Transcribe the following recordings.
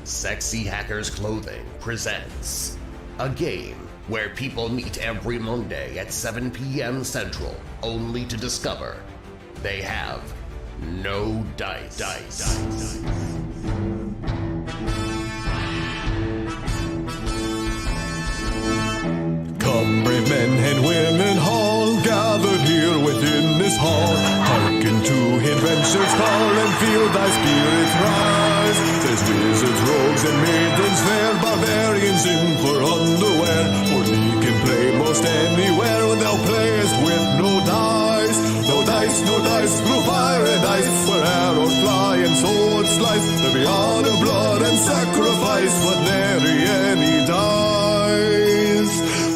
Sexy Hackers Clothing presents a game where people meet every Monday at 7 p.m. Central, only to discover they have no dice. Come, brave men and women all gathered here within this hall. Hearken to invention's call and feel thy spirits rise. There's wizards, rogues, and maidens fair, barbarians in for underwear. For thee can play most anywhere when thou playest with no dice. No dice, no dice, through fire and ice, where arrows fly and swords slice. There be honor, blood, and sacrifice, but nary any dice.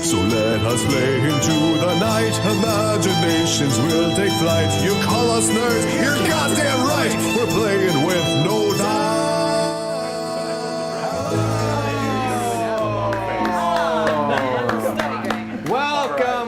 So let us play into the night. Imaginations will take flight. You call us nerds, you're goddamn right. We're playing with no dice.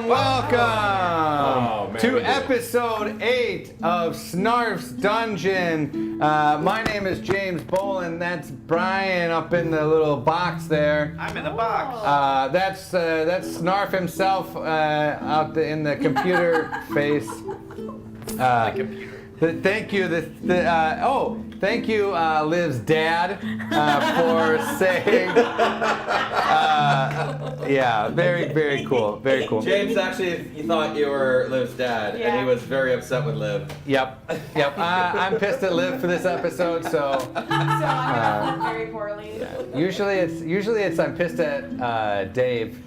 Welcome to episode 8 of Snarf's Dungeon. My name is James Bolin. That's Brian up in the little box there. I'm in the box. That's Snarf himself out in the computer face. The computer. Thank you. Thank you, Liv's dad, for saying. Yeah, very cool. Very cool. James actually, he thought you were Liv's dad, and he was very upset with Liv. Yep. I'm pissed at Liv for this episode, so. So I'm gonna very poorly. Usually it's I'm pissed at Dave.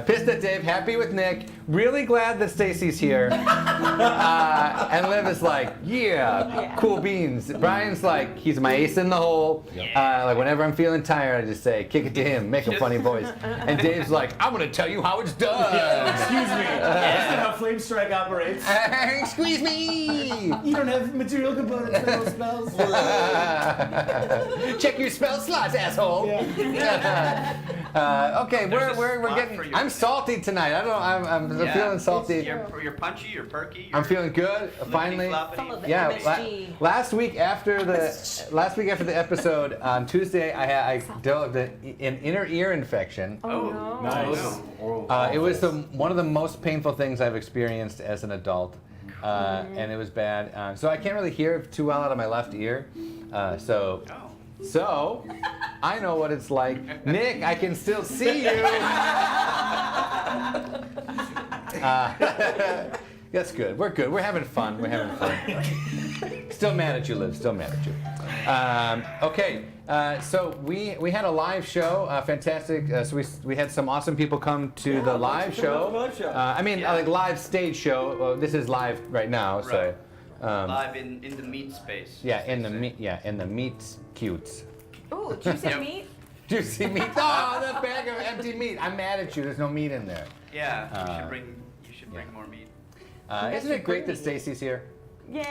Pissed at Dave, happy with Nick, really glad that Stacy's here. And Liv is like, yeah, cool beans. Brian's like, he's my ace in the hole. Like whenever I'm feeling tired, I just say, kick it to him, make a funny voice. And Dave's like, I'm gonna tell you how it's done. Excuse me. Is that how Flame Strike operates? Squeeze me. You don't have material components for those spells. Check your spell slots, asshole. Okay, we're getting. I'm salty tonight. I'm feeling salty. You're punchy. You're perky. I'm feeling good. Finally. MSG. Last week after the episode on Tuesday, I developed an inner ear infection. Oh, no. Nice. It was one of the most painful things I've experienced as an adult, and it was bad. So I can't really hear too well out of my left ear. So I know what it's like. Nick, I can still see you. That's good. We're good. We're having fun. Still mad at you, Liv. Still mad at you. Okay. So we had a live show. Fantastic. So we had some awesome people come to the live show. Like live stage show. This is live right now. So. Live in the meat space. Yeah, in the meat. Yeah, in the meat cutes. Ooh, juicy meat? Juicy meat. Oh, that bag of empty meat. I'm mad at you. There's no meat in there. Yeah, you should bring more meat. Isn't it great that Stacy's here? Yay! Yay!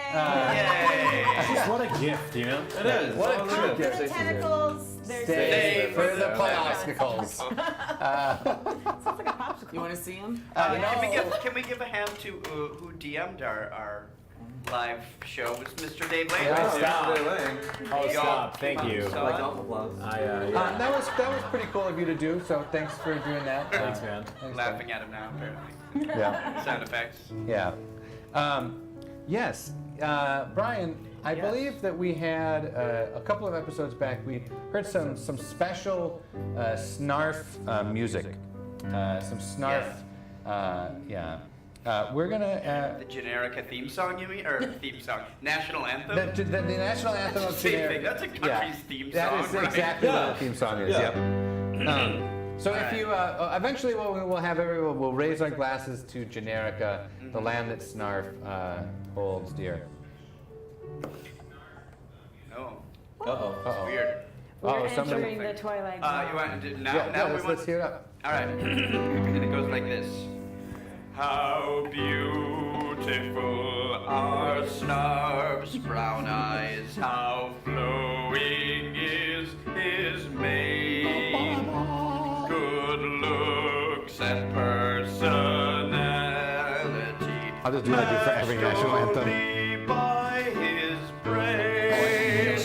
Just what a gift, you know? It is. What a For trip. the tentacles, there's Stay for the popsicles. popsicles. Sounds like a popsicle. You want to see him? Can we give a hand to who DM'd our live show? Was Mr. Dave Lane? Yeah. Stop. Oh, stop. Thank you. Like golf applause. That was pretty cool of you to do. So thanks for doing that. Thanks, man. Laughing at him now, apparently. Yeah. Sound effects. Yeah. Yes. Brian, I believe that we had a couple of episodes back. We heard some special Snarf music. Some Snarf. Yeah. We're gonna. The Generica theme song, you mean? Or theme song? National anthem? The national anthem of Same Generica. thing. That's a country's theme That song, is right? exactly what the theme song is. Yeah. So if you eventually, what we'll have everyone will raise our glasses to Generica, the land that Snarf holds dear. Oh, Uh-oh. weird. We're somebody. entering the twilight You zone. want to do now? Yeah, we let's want hear it up. All right. And it goes like this. How beautiful are Snarf's brown eyes. How flowing is his mane. Good looks and personality. I'll just do what I do for every national anthem. Only by his brain.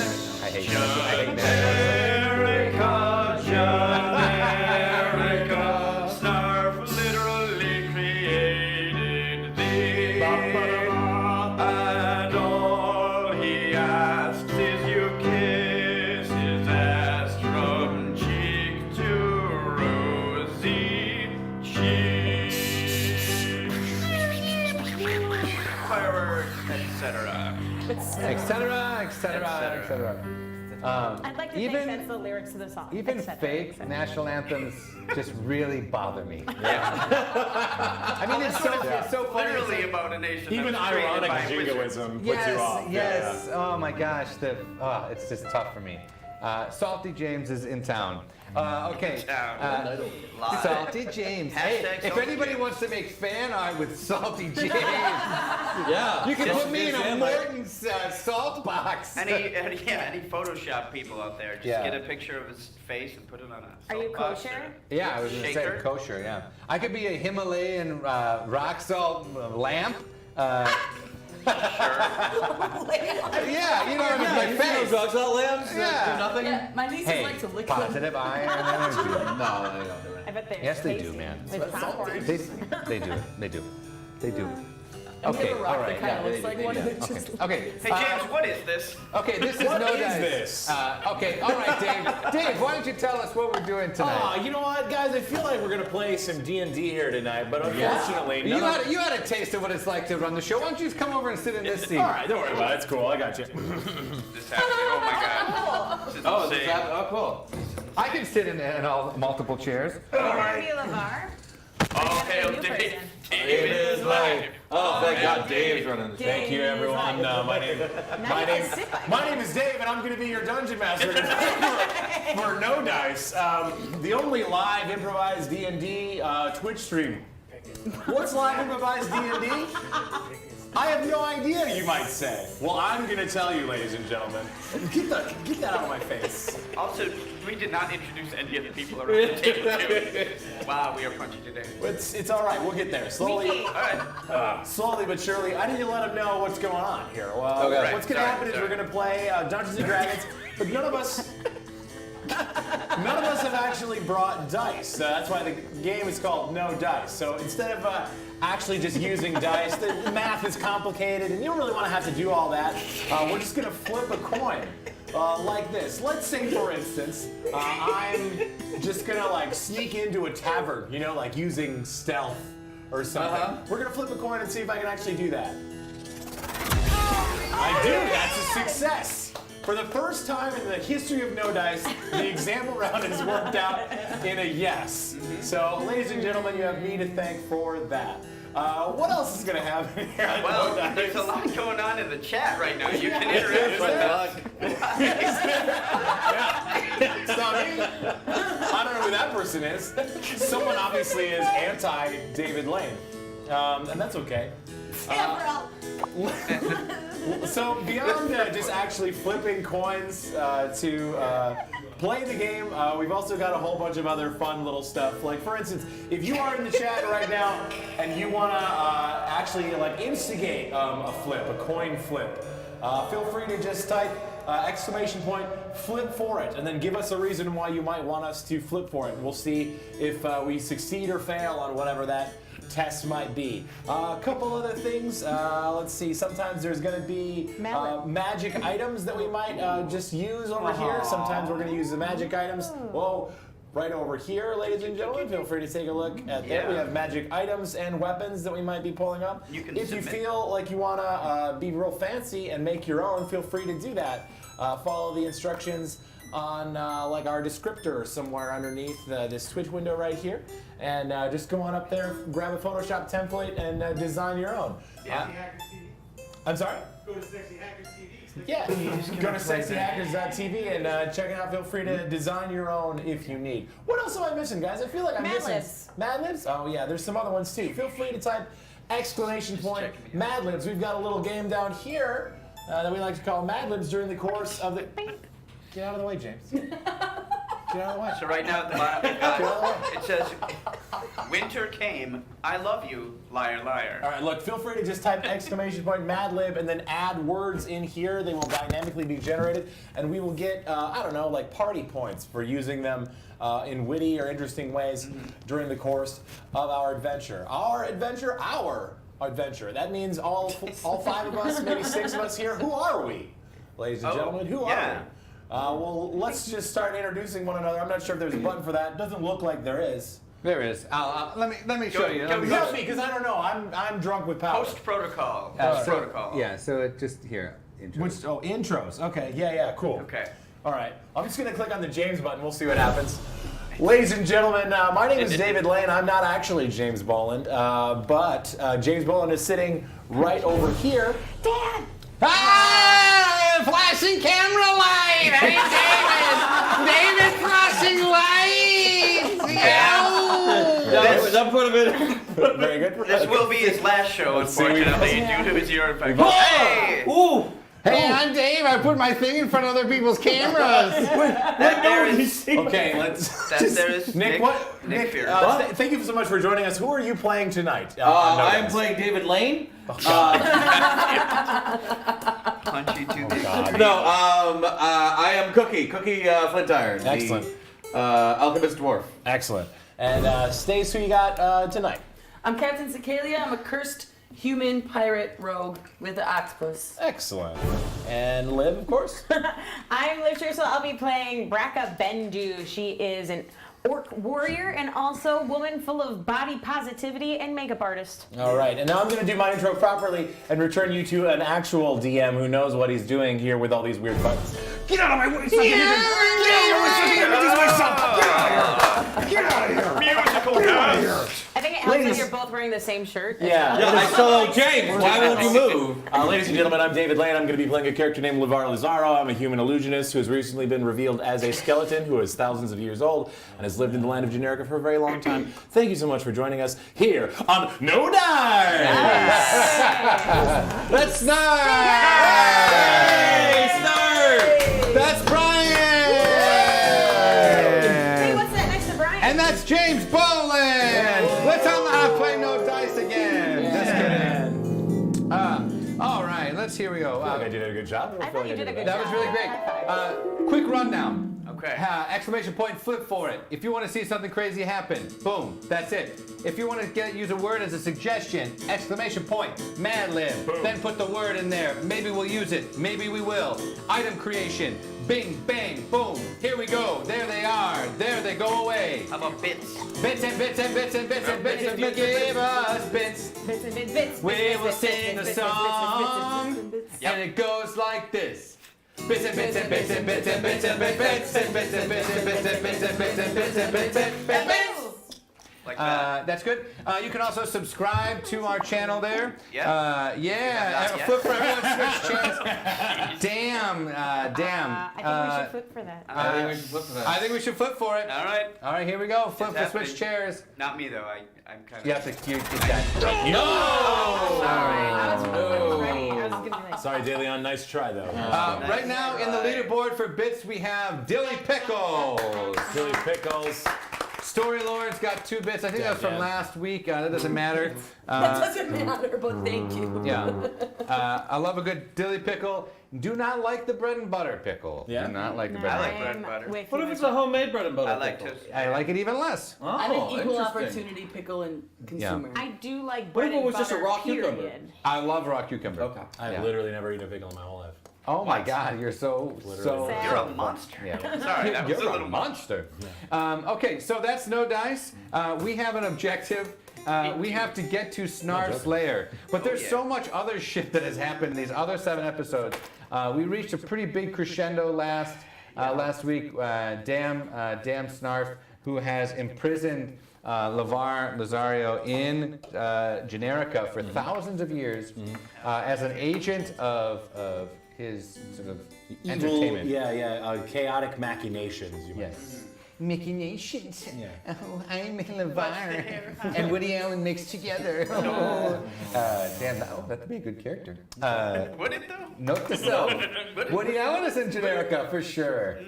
etc., etc., etc. I'd like to think Even that's the lyrics to the song. even et cetera, fake et cetera. national anthems just really bother me. I mean, it's so funny. Literally about a nation. Even that was created ironic by wizards. jingoism puts Yes, you off. yes. Oh my gosh, it's just tough for me. Salty James is in town. Okay. Live. Salty James. Hey, Hashtag if Salty anybody James. wants to make fan art with Salty James, Yeah. you can Just put me in a him, like- Morton's salt box. Any Photoshop people out there, just Yeah. get a picture of his face and put it on a Are you soapbox kosher? or- Yeah, I was gonna say Shaker? kosher. Yeah, I could be a Himalayan rock salt lamp. Yeah, you know, with my You see face. those rock salt lamps that Yeah. do nothing? Yeah, my nieces Hey, like to lick them. positive iron energy. No, they don't do it. I bet they're Yes, they do, tasty. man. With popcorn. They do. They do. They do. And we Okay, have a rock all right. that kind of Yeah, looks like one of the just. Okay. Hey James, what is this? Okay, this is What no is dice. this? Okay, all right, Dave. Dave, why don't you tell us what we're doing tonight? Oh, you know what, guys? I feel like we're gonna play some D&D here tonight, but unfortunately, You none of- had a taste of what it's like to run the show. Why don't you just come over and sit in this seat? All right, don't worry about it. It's cool. I got you. This happening. Oh my god. This is Oh, insane. cool. I can sit in all multiple chairs. Maybe Lavar. Oh, hail New Dave. person. Dave is live. Oh, thank God Dave's running the show. Thank you, everyone. My name is Dave, and I'm going to be your dungeon master tonight for No Dice, the only live improvised D&D Twitch stream. What's live improvised D&D? I have no idea, you might say. Well, I'm going to tell you, ladies and gentlemen. Get that out of my face. Also, we did not introduce any of the people around the table. Too. Wow, we are punchy today. It's all right. We'll get there slowly. All right. Slowly but surely. I need to let them know what's going on here. Okay. What's going to happen is we're going to play Dungeons and Dragons, but none of us have actually brought dice. That's why the game is called No Dice. So instead of actually just using dice, the math is complicated, and you don't really want to have to do all that. We're just going to flip a coin. Like this. Let's say, for instance, I'm just gonna like sneak into a tavern, you know, like using stealth or something. We're gonna flip a coin and see if I can actually do that. I do. That's a success. For the first time in the history of No Dice, the example round has worked out in a yes. So, ladies and gentlemen, you have me to thank for that. What else is going to happen here on Well, No Dice? there's a lot going on in the chat right now. You can interact with us. It's not me. I don't know who that person is. Someone obviously is anti-David Lane. And that's okay. So beyond just actually flipping coins to play the game, we've also got a whole bunch of other fun little stuff. Like, for instance, if you are in the chat right now and you want to actually like instigate a flip, a coin flip, feel free to just type !flip for it, and then give us a reason why you might want us to flip for it. We'll see if we succeed or fail on whatever that test might be. A couple other things. Let's see. Sometimes there's going to be magic items that we might just use over here. Sometimes we're going to use the magic items. Whoa. Right over here, ladies and gentlemen, feel free to take a look at there. We have magic items and weapons that we might be pulling up. You can if you submit. feel like you want to be real fancy and make your own, feel free to do that. Follow the instructions on like our descriptor somewhere underneath this Twitch window right here, and just go on up there, grab a Photoshop template, and design your own. Yeah. I'm sorry? Go to Sexy Hackers TV. Yeah, go to sexyhackers.tv and check it out. Feel free to design your own if you need. What else am I missing, guys? I feel like I'm Mad missing. Libs. Mad Libs? Oh yeah, there's some other ones too. Feel free to type Mad Libs. We've got a little game down here that we like to call Mad Libs during the course of the... Get out of the way, James. Get out of the way. So right now at the bottom, we've got, it says, "Winter came. I love you, liar, liar." All right, look, feel free to just type Mad Lib and then add words in here. They will dynamically be generated, and we will get, I don't know, like party points for using them in witty or interesting ways during the course of our adventure. Our adventure. That means all five of us, maybe six of us here. Who are we, ladies and gentlemen? Who are we? Well, let's just start introducing one another. I'm not sure if there's a button for that. Doesn't look like there is. There is. Let me show you. Let me Help me, because I don't know. I'm drunk with power. Post protocol. so, Protocol. Yeah, so it just here. Intros. Okay, yeah, cool. Okay. All right, I'm just gonna click on the James button. We'll see what happens. Ladies and gentlemen, my name is David Lane. I'm not actually James Boland, but James Boland is sitting right over here. Dad! Ah! Flashing camera light! Hey, David! David flashing lights! Yeah! That put him in. Very good. This will be his last show, unfortunately, due to his ear infection. Oh! Hey! Ooh! Hey, I'm Dave. I put my thing in front of other people's cameras. That there is, Okay, let's. there is Nick, what? Nick Fear. Thank you so much for joining us. Who are you playing tonight? I'm playing David Lane. Punchy to the I am Cookie Flint Iron. Excellent. The, alchemist dwarf. Excellent. And Stace, who you got tonight? I'm Captain Cecaelia. I'm a cursed human pirate rogue with an octopus. Excellent. And Liv, of course. I'm Liv so I'll be playing Braca Bendu. She is an orc warrior and also a woman full of body positivity and makeup artist. All right, and now I'm going to do my intro properly and return you to an actual DM who knows what he's doing here with all these weird buttons. Get out of my way! Get out of here! musical I think it helps that you're both wearing the same shirt. Yeah. I saw James. Why won't you move? Ladies and gentlemen, I'm David Lane. I'm going to be playing a character named Lavar Lazarro. I'm a human illusionist who has recently been revealed as a skeleton who is thousands of years old and has lived in the land of Generica for a very long time. Thank you so much for joining us here on No Dice! That's Snarf! Hey, Snarf! That's Brian! Hey, what's that next to Brian? And that's James Boland! Let's play No Dice again. Just kidding. All right, here we go. I think I did a good job. I thought you did a good That job. was really great. Quick rundown. Okay. Exclamation point, flip for it. If you want to see something crazy happen, boom, that's it. If you want to use a word as a suggestion, exclamation point, Mad Lib, then put the word in there. Maybe we'll use it, maybe we will. Item creation, bing, bang, boom, here we go. There they are, there they go away. How about bits? Bits and bits and bits and bits and bits. If you give us bits, Bits and bits, bits, we bits, will bits, sing bits, a bits, bits, song, bits, bits, bits. and it goes like this. Bits and bits and bits and bits and bits and bits and bits and bits and bits and bits and bits and bits and bits and bits. Like that. That's good. You can also subscribe to our channel there. Yeah. Yeah. Not yet. Flip for everyone. Switch channels. Damn. I think we should flip for that. I think we should flip for that. I think we should flip for it. All right. All right, here we go. Flip It's for switch happening. chairs. Not me though. I'm kind of. You have to. You that. No. I was ready. I was gonna be like, Sorry, DeLeon, nice try though. Right now in the leaderboard for bits, we have Dilly Pickles. Billy Pickles. Story Lord's got 2 bits. I think that was from Yeah. last week. That doesn't matter. That doesn't matter, but thank you. Yeah. I love a good dilly pickle. Do not like the bread and butter pickle. Yeah? Do not like the no, bread I and like butter. bread and butter. with What you. if it's a homemade bread and butter? I like pickle? toast. I like it even less. Oh, I'm an equal interesting. opportunity pickle and consumer. I do like What bread if it and was just a butter, raw cucumber? period. I love raw cucumber. Okay. I've Yeah. literally never eaten a pickle in my whole life. Oh my God, you're so Sad. You're a monster. Yeah. Sorry, that was You're a little monster. Okay, so that's No Dice. We have an objective. We have to get to Snarf's lair. But there's yeah. so much other shit that has happened in these other 7 episodes. We reached a pretty big crescendo last week. Damn Snarf, who has imprisoned Lavar Lazarro in Generica for thousands of years as an agent of his sort of entertainment. Chaotic machinations, you might Yes. Machinations. Yeah. Oh, I'm Lavar and Woody Allen mixed together. Damn, that'd be a good character. Would it though? Note to self. Woody Allen is in Generica for sure.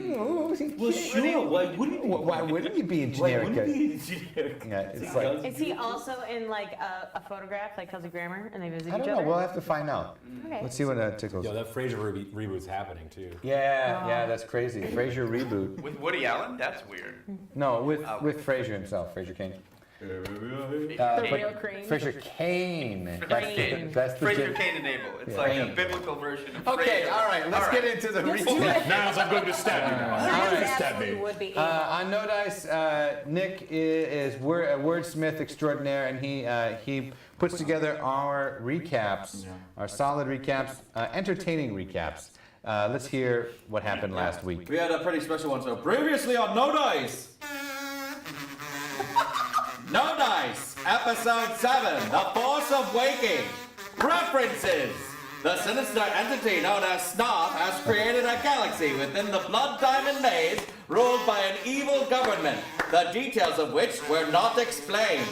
Well, sure. Why wouldn't he? Why wouldn't he be in Why wouldn't Generica? he? Generica? Yeah, it's like, Is he also in like a photograph like Kelsey Grammer and they visit I each don't know. other? We'll have to find out. Okay. Let's see what tickles. Yo, that Frasier reboot's happening too. Yeah, that's crazy. Frasier reboot. With Woody Allen? That's weird. No, with Frasier himself, Frasier King. real crane. Fraser Kane. Crane. That's the Fraser Kane enable. It's like a biblical version of Okay, Fraser. all right, let's get into the recap. Now's I'm going to stab you now. I'm going to stab Absolutely me. would be able. On No Dice, Nick is a wordsmith extraordinaire, and he puts together our recaps, our solid recaps, entertaining recaps. Let's hear what happened last week. We had a pretty special one. So previously on No Dice. No Dice, Episode 7, The Force of Waking. References. The sinister entity known as Snarf has created a galaxy within the Blood Diamond Maze ruled by an evil government, the details of which were not explained.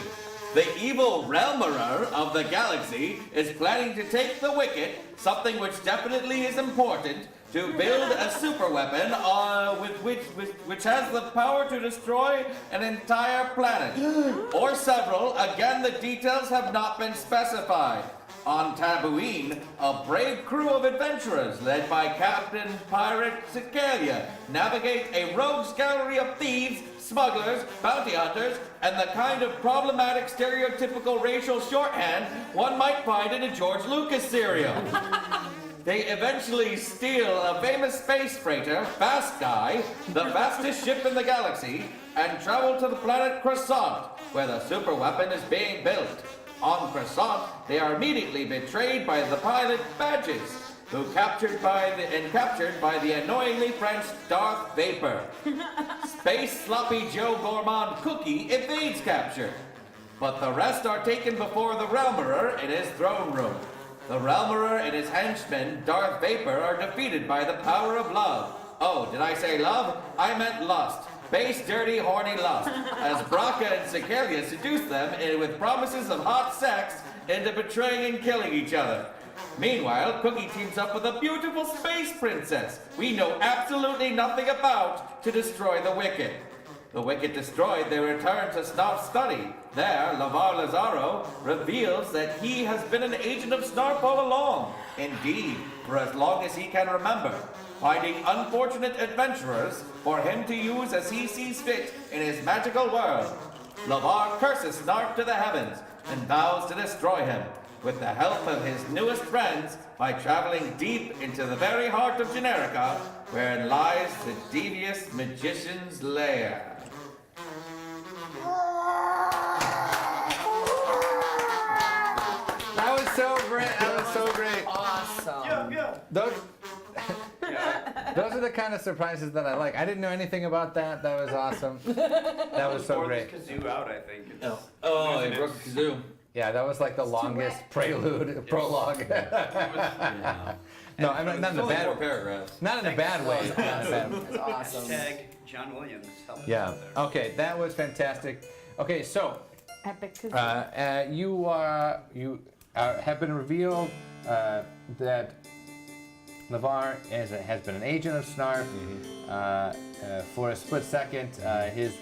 The evil realmerer of the galaxy is planning to take the wicket, something which definitely is important, to build a super weapon which has the power to destroy an entire planet. Or several, again the details have not been specified. On Tatooine, a brave crew of adventurers led by Captain Pirate Cecaelia navigate a rogues gallery of thieves, smugglers, bounty hunters, and the kind of problematic stereotypical racial shorthand one might find in a George Lucas serial. They eventually steal a famous space freighter, Fast Guy, the fastest ship in the galaxy, and travel to the planet Croissant, where the super weapon is being built. On Croissant, they are immediately betrayed by the pilot Badges, who captured by the annoyingly French Darth Vapor. Space Sloppy Joe Gourmand Cookie evades capture, but the rest are taken before the Realmerer in his throne room. The Realmerer and his henchman, Darth Vapor, are defeated by the power of love. Oh, did I say love? I meant lust. Base, dirty, horny lust. As Braca and Cecaelia seduce them with promises of hot sex into betraying and killing each other. Meanwhile, Cookie teams up with a beautiful space princess we know absolutely nothing about to destroy the Wicket. The Wicket destroyed, they return to Snarf's study. There, Lavar Lazarro reveals that he has been an agent of Snarf all along. Indeed, for as long as he can remember, finding unfortunate adventurers for him to use as he sees fit in his magical world. Lavar curses Snarf to the heavens and vows to destroy him, with the help of his newest friends, by traveling deep into the very heart of Generica, wherein lies the devious magician's lair. That was so great. That was so great. Awesome. Yeah. Those are the kind of surprises that I like. I didn't know anything about that. That was awesome. That was so Or great. the kazoo out, I think. It's, Oh, losing they broke its- the kazoo. Yeah, that was like the longest prelude, prologue. No, I'm not in It's a only 4 bad, paragraphs. not in a bad way. Not in a bad way. That's awesome. Hashtag John Williams. Help us Yeah. out there. Okay, that was fantastic. Okay, so Epic kazoo. you have been revealed that Lavar has been an agent of Snarf. For a split second, his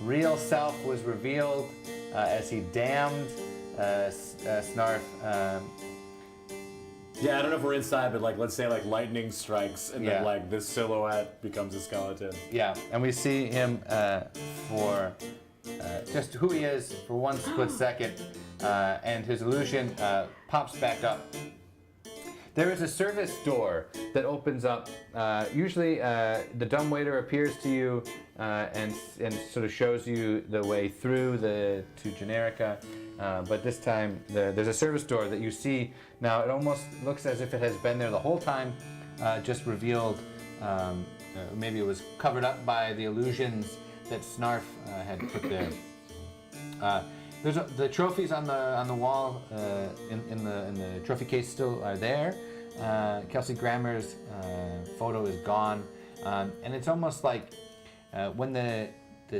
real self was revealed as he damned Snarf. Yeah, I don't know if we're inside, but like, let's say like lightning strikes, and Yeah. then like this silhouette becomes a skeleton. Yeah, and we see him for just who he is for one split second, and his illusion pops back up. There is a service door that opens up. Usually, the dumbwaiter appears to you and sort of shows you the way through to Generica. But this time, there's a service door that you see now. It almost looks as if it has been there the whole time, just revealed. Maybe it was covered up by the illusions that Snarf had put there. There's the trophies on the wall in the trophy case still are there. Kelsey Grammer's photo is gone, and it's almost like when the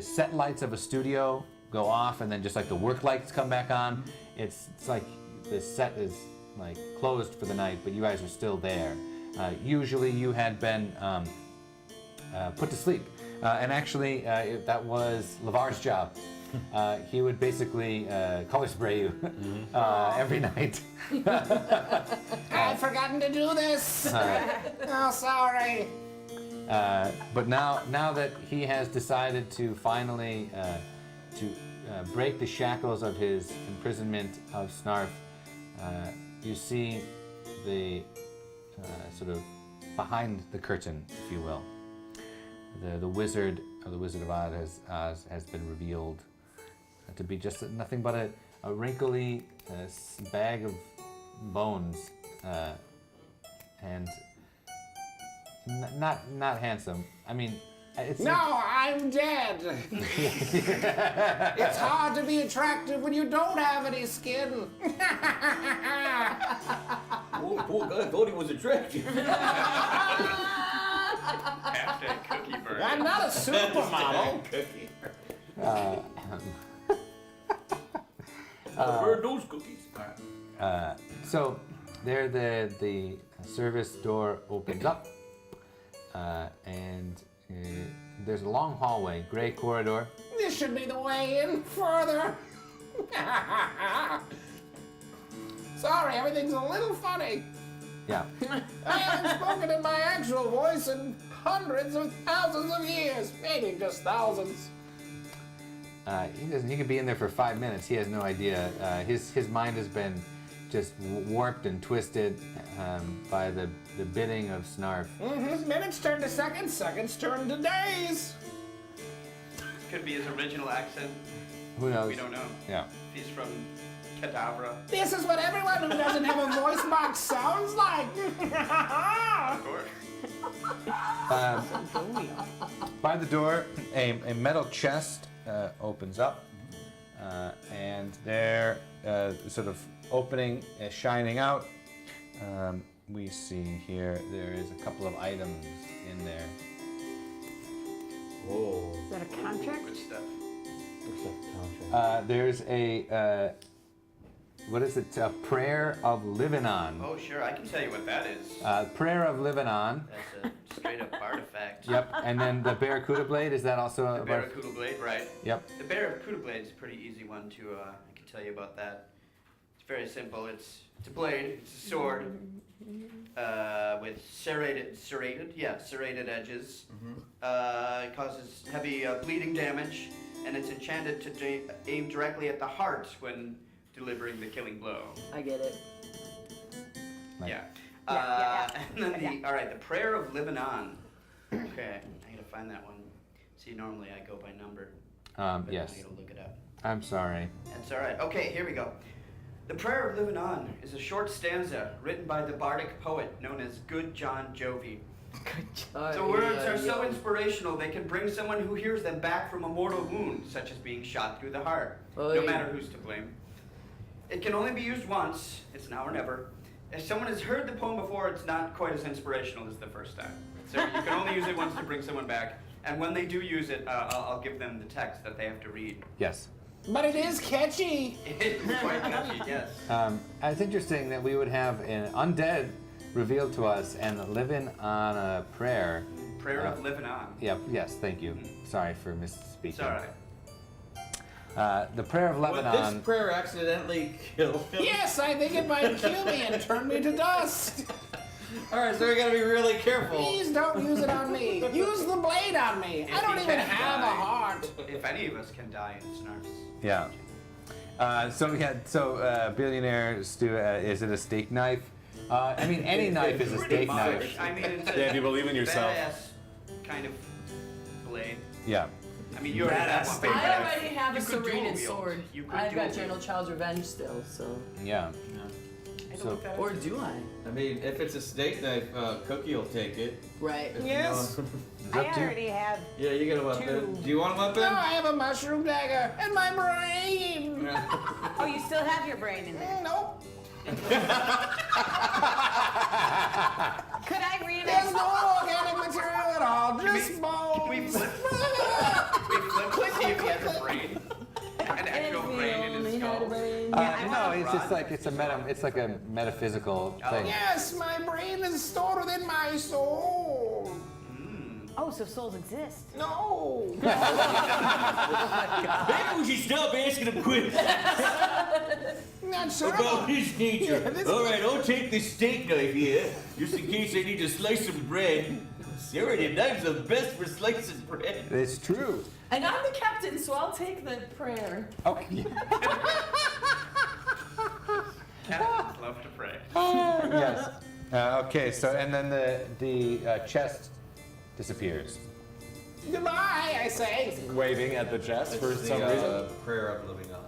set lights of a studio go off and then just like the work lights come back on. It's like the set is like closed for the night, but you guys are still there. Usually you had been put to sleep, and actually that was Lavar's job. He would basically color spray you every night. I've forgotten to do this. Oh, sorry. But now that he has decided to finally break the shackles of his imprisonment of Snarf, you see the sort of behind the curtain, if you will. The wizard of the Wizard of Oz has been revealed to be just nothing but a wrinkly bag of bones, and not handsome. I mean, it's No, I'm dead. It's hard to be attractive when you don't have any skin. Oh, poor guy thought he was attractive. Hashtag cookie burn. I'm not a supermodel. Burn those cookies. so there the service door opens up, and there's a long hallway, gray corridor. This should be the way in further. Sorry, everything's a little funny. Yeah. I haven't spoken in my actual voice in hundreds of thousands of years, maybe just thousands. He could be in there for 5 minutes. He has no idea. His mind has been just warped and twisted by the bidding of Snarf. Minutes turn to seconds, seconds turn to days. Could be his original accent. Who knows? We don't know. Yeah. He's from Cadabra. This is what everyone who doesn't have a voice box sounds like. Of course. By the door, a metal chest opens up, and there, sort of opening, shining out, we see here there is a couple of items in there. Oh. Is that a contract? Good stuff. There's a what is it? A prayer of Livanon. Oh, sure. I can tell you what that is. Prayer of Livanon. That's a straight up artifact. Yep. And then the Barracuda blade. Is that also The Barracuda blade, right? Yep. The Barracuda blade is a pretty easy one to. I can tell you about that. It's very simple. It's a blade. It's a sword with serrated edges. It causes heavy bleeding damage, and it's enchanted to aim directly at the heart when delivering the killing blow. I get it. Right. Yeah. Yeah. And then the prayer of Livanon. Okay, I gotta find that one. See, normally I go by number. But Yes. I gotta look it up. I'm sorry. That's all right. Okay, here we go. The Prayer of Livanon is a short stanza written by the bardic poet known as Good John Jovi. The words are so inspirational they can bring someone who hears them back from a mortal wound, such as being shot through the heart, no matter who's to blame. It can only be used once. It's now or never. If someone has heard the poem before, it's not quite as inspirational as the first time. So you can only use it once to bring someone back. And when they do use it, I'll give them the text that they have to read. Yes. But it is catchy. It's quite catchy, yes. It's interesting that we would have an undead revealed to us and living on a prayer. Prayer of Livanon. Yep. Yes. Thank you. Sorry for misspeaking. It's all right. The prayer of Would Lebanon. this prayer accidentally kill him? Yes, I think it might kill me and turn me to dust. Alright, so we gotta be really careful. Please don't use it on me. Use the blade on me. I don't even have a heart. If any of us can die in Snarf's. Yeah. So we had billionaire Stu. Is it a steak knife? I mean, any knife is a steak knife. I mean, it's a Yeah, if you believe in yourself. badass kind of blade. Yeah. I mean, you already have one. I already have a You could dual serrated wield. sword. You could I've got dual General wield. Child's Revenge still, so. Yeah. I don't So- know if that Or is- do I? I mean, if it's a steak knife, Cookie will take it. Right. If you Yes. know- I already have. Yeah, you get a weapon. Two. Do you want a weapon? No, I have a mushroom dagger and my brain. Oh, you still have your brain in there. Nope. Could I remix? There's no organic material at all, just We bones. flip. We flip to see if he has a brain. An actual brain in his skull. No, it's just like it's like a metaphysical thing. Yes, my brain is stored within my soul. Oh, so souls exist. No. Maybe we should stop asking him questions Not sure. about his nature. Yeah, this- Alright, I'll take this steak knife here, just in case I need to slice some bread. Serrated knives are the best for slicing bread. It's true. And I'm the captain, so I'll take the prayer. Okay. Captains love to pray. Yes. Okay. So and then the chest disappears. Goodbye, I say. Waving at the chest for some the reason. prayer of living on.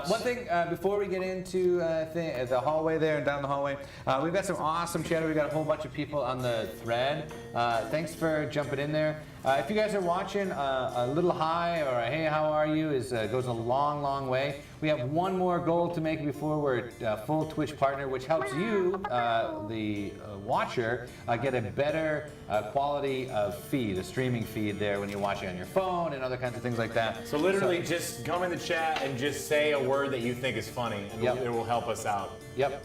One thing before we get into the hallway there and down the hallway, we've got some awesome chatter. We've got a whole bunch of people on the thread. Thanks for jumping in there. If you guys are watching, a little hi or a hey, how are you goes a long, long way. We have one more goal to make before we're full Twitch partner, which helps you, the watcher, get a better quality of feed, a streaming feed there when you're watching on your phone and other kinds of things like that. So literally just come in the chat and just say a word that you think is funny, and it will help us out. Yep.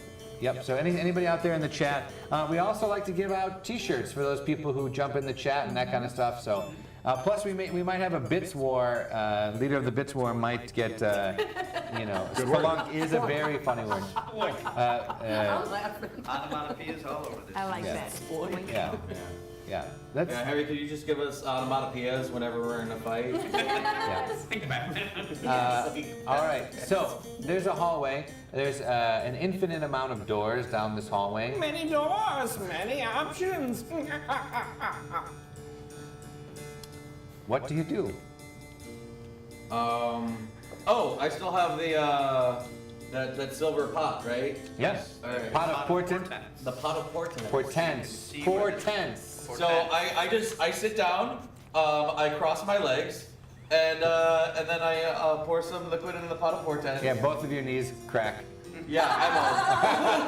So anybody out there in the chat, we also like to give out T-shirts for those people who jump in the chat and that kind of stuff. So, plus we might have a Bits War. Leader of the Bits War might get, Spelunk is a very funny word. I'm laughing. Onomatopoeias all over this. I like that. Yeah. That's Harry, could you just give us onomatopoeias whenever we're in a fight? Think about it. all right. So there's a hallway. There's an infinite amount of doors down this hallway. Many doors, many options. What do you do? Oh, I still have the that silver pot, right? Yes. All right. Pot of portent. The pot of portent. Portents. So I sit down, I cross my legs, and then I pour some liquid into the pot of portent. Yeah, both of your knees crack. Yeah, I'm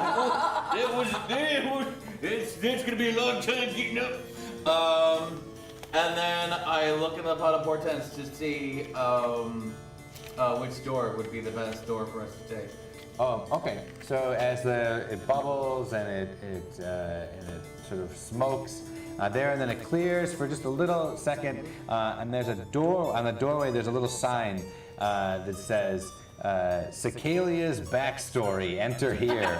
all. It's gonna be a long time getting up. And then I look in the pot of portents to see which door would be the best door for us to take. Oh, okay. So as it bubbles and it sort of smokes there, and then it clears for just a little second, and there's a door on the doorway. There's a little sign that says Cecaelia's backstory. Enter here.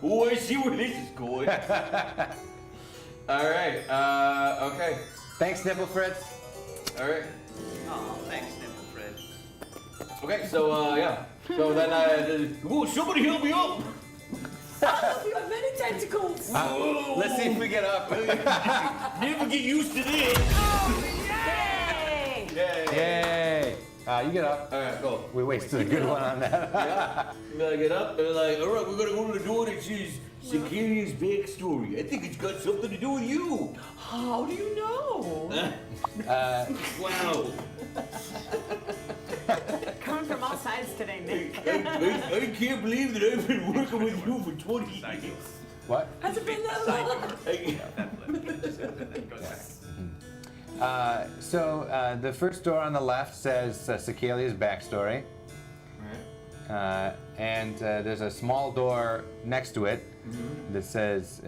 Oh, I see where this is going. All right. Okay. Thanks, Nipple Fritz. All right. Oh, thanks, Nipple Fred. Okay. So yeah. So then oh, somebody help me up. You have many tentacles. Let's see if we get up. Never get used to this. Yay! Yay! You get up. All right, go. We wasted a good one on that. Yeah. You gotta get up. They're like, all right, we're gonna go to the door that says Cecaelia's backstory. I think it's got something to do with you. How do you know? Wow. Coming from all sides today, Nick. I can't believe that I've been working with you for 20 years. What? Has it been that long? So the first door on the left says Cecaelia's backstory. And there's a small door next to it that says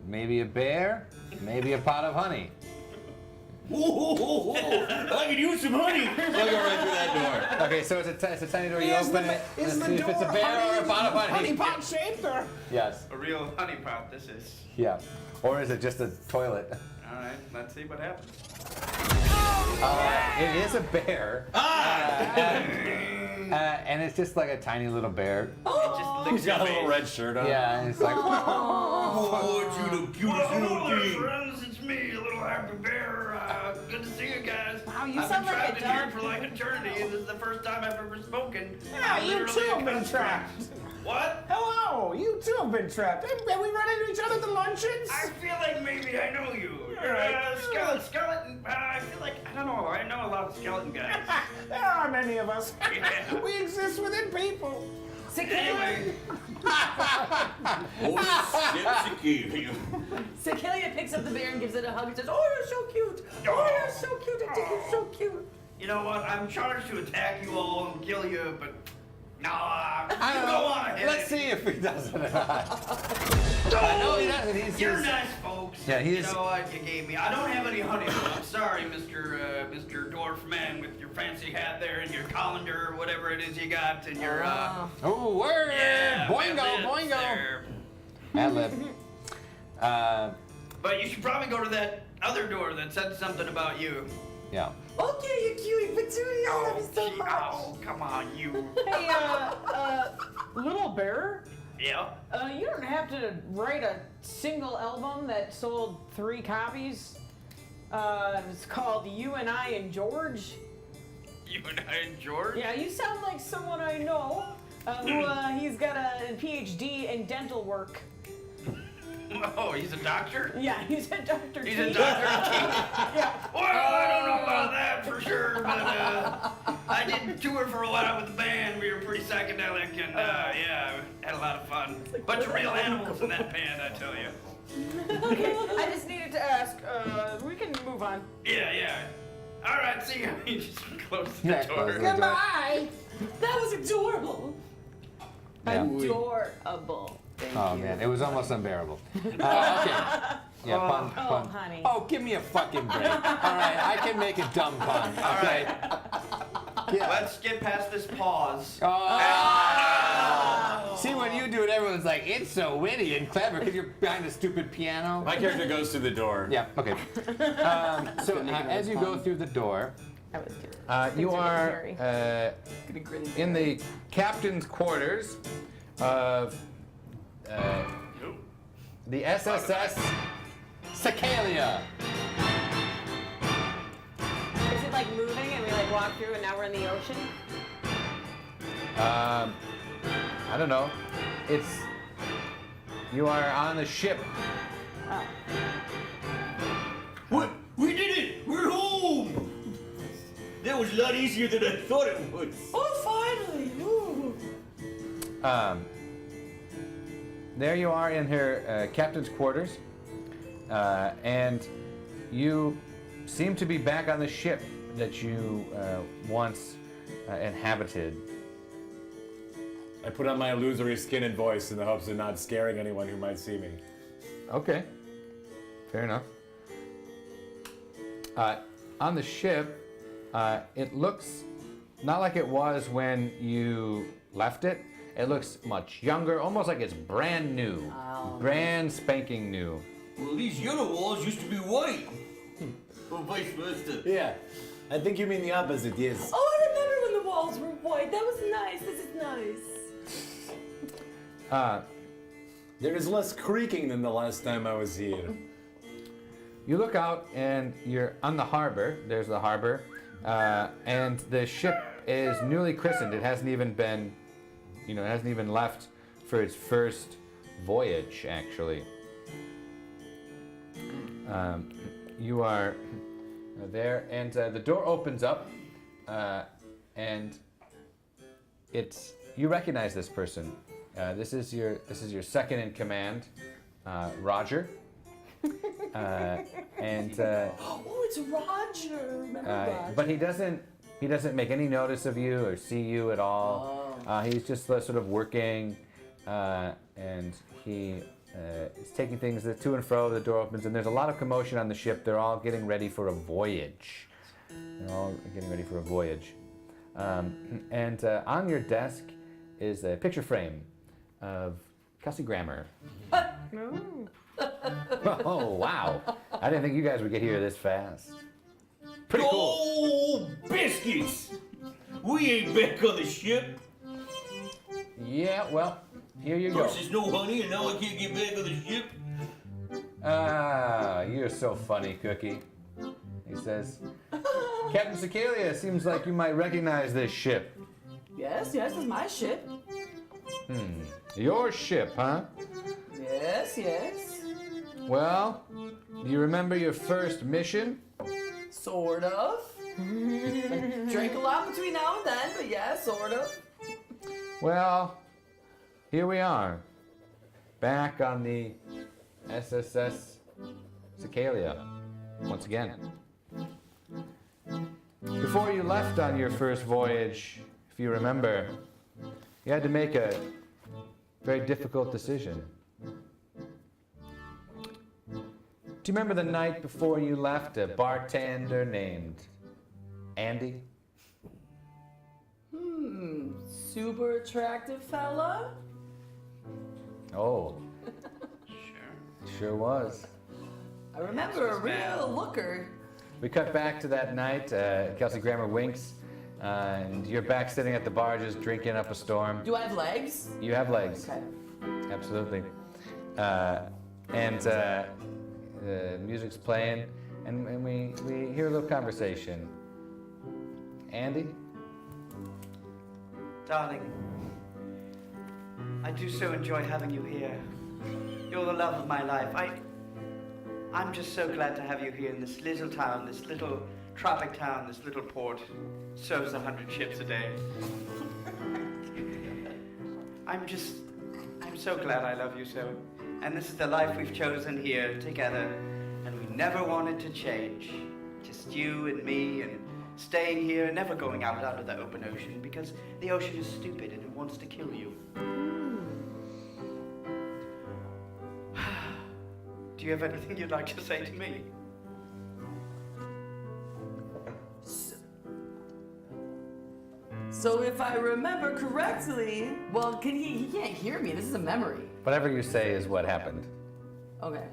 maybe a bear, maybe a pot of honey. Whoa, I could use some honey. So I go right through that door. Okay, so it's a tiny door. You open it and see if it's a bear or a pot of honey. Honey pot shaped or? Yes. A real honey pot, this is. Yeah. Or is it just a toilet? All right, let's see what happens. It is a bear. And it's just like a tiny little bear. It just licks He's got a your little face. red shirt on. Yeah, and it's like. Oh, you the cutest little Hello there, thing. friends. It's me, a little happy bear. Good to see you guys. Wow, you I've sound been like a trapped in here dog. for like eternity, and this is the first time I've ever spoken. Yeah, I'm you literally too a have been construct. trapped. What? Hello, you too have been trapped. Have we run into each other at the luncheons? I feel like maybe I know you. You're Alright. a skeleton. I feel like, I don't know, I know a lot of skeleton guys. There are many of us. Yeah. We exist within people. Anyway, Oh, Cecaelia. Cecaelia picks up the bear and gives it a hug and says, "Oh, you're so cute. Oh, you're so cute. I think you're so cute." you know what? I'm charged to attack you all and kill you, but nah, I you don't go know. on ahead. Let's see if he does it or not. No, he doesn't. You're nice, folks. Yeah, he is- You know what you gave me? I don't have any honey, though. I'm sorry, Mr. Dwarf Man, with your fancy hat there and your colander or whatever it is you got, and your Oh, word! yeah, Boingo, lips boingo! there. Ad lib. But you should probably go to that other door that said something about you. Yeah. Okay, you cutie patootie, I love you so much. Oh, come on, you. Hey, Little Bear, Yeah. you don't have to write a single album that sold 3 copies. It's called You and I and George. You and I and George? Yeah, you sound like someone I know. He's got a PhD in dental work. Oh, he's a doctor? Yeah, he's a doctor. He's a doctor in King? Yeah. Well, I don't know about that for sure, but I did tour for a while with the band. We were pretty psychedelic and, yeah, had a lot of fun. Bunch of real animals in that band, I tell you. Okay, I just needed to ask. We can move on. Yeah. All right, see you. You just close the Yeah, door. close the door. Goodbye. That was adorable. Yeah. Adorable. Oh man, it was almost unbearable. Okay. Yeah, pun. Oh, honey. Oh, give me a fucking break. All right, I can make a dumb pun. Okay. Yeah. Let's get past this pause. Oh. See, when you do it, everyone's like, it's so witty and clever because you're behind a stupid piano. My character goes through the door. Yeah. Okay. So as you go through the door, I was kidding. you Things are Gonna grin. in the captain's quarters of the SSS Cecaelia. Is it like moving and we like walk through and now we're in the ocean? I don't know. You are on the ship. Oh. What? We did it! We're home! That was a lot easier than I thought it was. Oh, finally. Ooh. There you are in her captain's quarters, and you seem to be back on the ship that you once inhabited. I put on my illusory skin and voice in the hopes of not scaring anyone who might see me. Okay, fair enough. On the ship, it looks not like it was when you left it. It looks much younger, almost like it's brand new. Brand spanking new. Well, these yellow walls used to be white. Or vice versa. Yeah, I think you mean the opposite, yes. Oh, I remember when the walls were white. That was nice. This is nice. There is less creaking than the last time I was here. You look out and you're on the harbor. There's the harbor. And the ship is newly christened. It hasn't even been, it hasn't even left for its first voyage, actually. You are there, and the door opens up, and you recognize this person. This is your second in command, Roger. And Oh, it's Roger. Remember Roger? but he doesn't make any notice of you or see you at all. He's just sort of working, and he is taking things to and fro. The door opens, and there's a lot of commotion on the ship. They're all getting ready for a voyage. And on your desk is a picture frame of Kelsey Grammer. Oh, wow. I didn't think you guys would get here this fast. Pretty cool. Oh, biscuits! We ain't back on the ship. Yeah, well, here you Of go. course, there's no honey, and now I can't get back on the ship. Ah, you're so funny, Cookie. He says, Captain Cecaelia, seems like you might recognize this ship. Yes, it's my ship. Your ship, huh? Yes. Well, do you remember your first mission? Sort of. Drank a lot between now and then, but yeah, sort of. Well, here we are, back on the SSS Cecaelia, once again. Before you left on your first voyage, if you remember, you had to make a very difficult decision. Do you remember the night before you left, a bartender named Andy? Super attractive fella. Oh. Sure was. I remember a real looker. We cut back to that night. Kelsey Grammer winks, and you're back sitting at the bar just drinking up a storm. Do I have legs? You have legs. Okay. Absolutely. Music's playing, and we hear a little conversation. Andy? Darling, I do so enjoy having you here. You're the love of my life. I'm just so glad to have you here in this little town, this little tropic town, this little port. Serves 100 ships a day. I'm so glad I love you so. And this is the life we've chosen here together, and we never wanted to change. Just you and me and staying here, never going out onto the open ocean, because the ocean is stupid and it wants to kill you. Do you have anything you'd like to say to me? So if I remember correctly, well, he can't hear me. This is a memory. Whatever you say is what happened. Okay.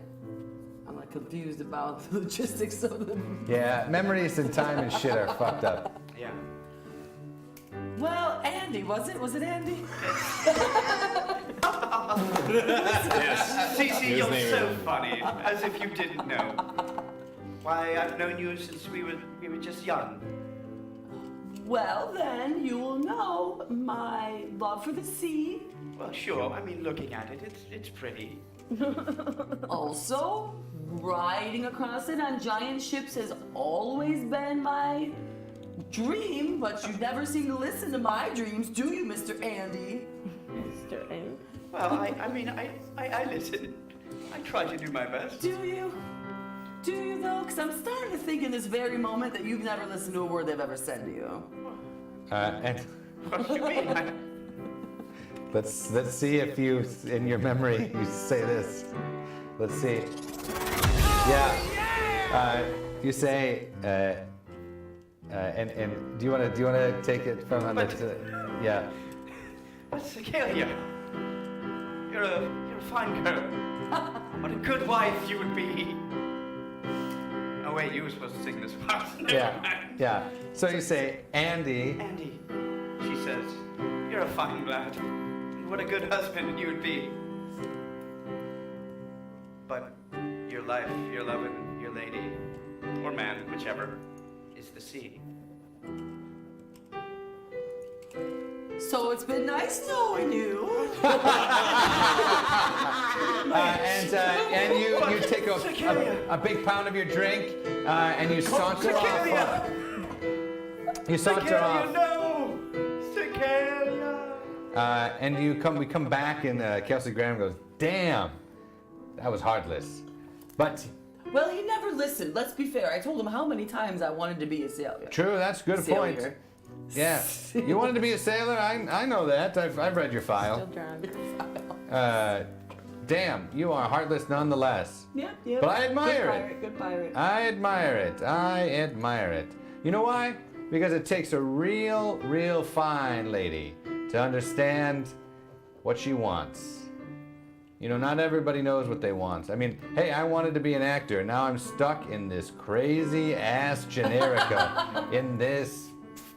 I'm like confused about the logistics of the. Yeah, memories and time and shit are fucked up. Yeah. Well, Andy, was it? Was it Andy? Yes. Cece, His you're name so is- funny, as if you didn't know. Why, I've known you since we were just young. Well, then you will know my love for the sea. Well, sure. I mean, looking at it, it's pretty. Also, riding across it on giant ships has always been my dream, but you never seem to listen to my dreams, do you, Mr. Andy? Mr. Andy. Well, I listen. I try to do my best. Do you? Do you, though? Because I'm starting to think in this very moment that you've never listened to a word they've ever said to you. And What do you mean? let's see if you, in your memory, you say this. Let's see. Yeah. You say, and do you want to take it from yeah. But Cecaelia, you're a fine girl. What a good wife you would be. Oh wait, you were supposed to sing this part. Yeah. So you say, Andy. Andy, she says, you're a fine lad. And what a good husband you would be. But your life, your loving, your lady, or man, whichever, is the sea. So it's been nice knowing you. And you take a big pound of your drink and you saunter off. You saunter off. No! Cecaelia! And we come back and Kelsey Graham goes, damn, that was heartless. But Well, he never listened. Let's be fair. I told him how many times I wanted to be a sailor. true, that's a good point. Sailor. Yeah, you wanted to be a sailor. I know that. I've read your Still file. drunk. Damn, you are heartless nonetheless. Yep. But I admire it. Good pirate. I admire it. You know why? Because it takes a real fine lady to understand what she wants. You know, not everybody knows what they want. I mean, hey, I wanted to be an actor. Now I'm stuck in this crazy ass Generica in this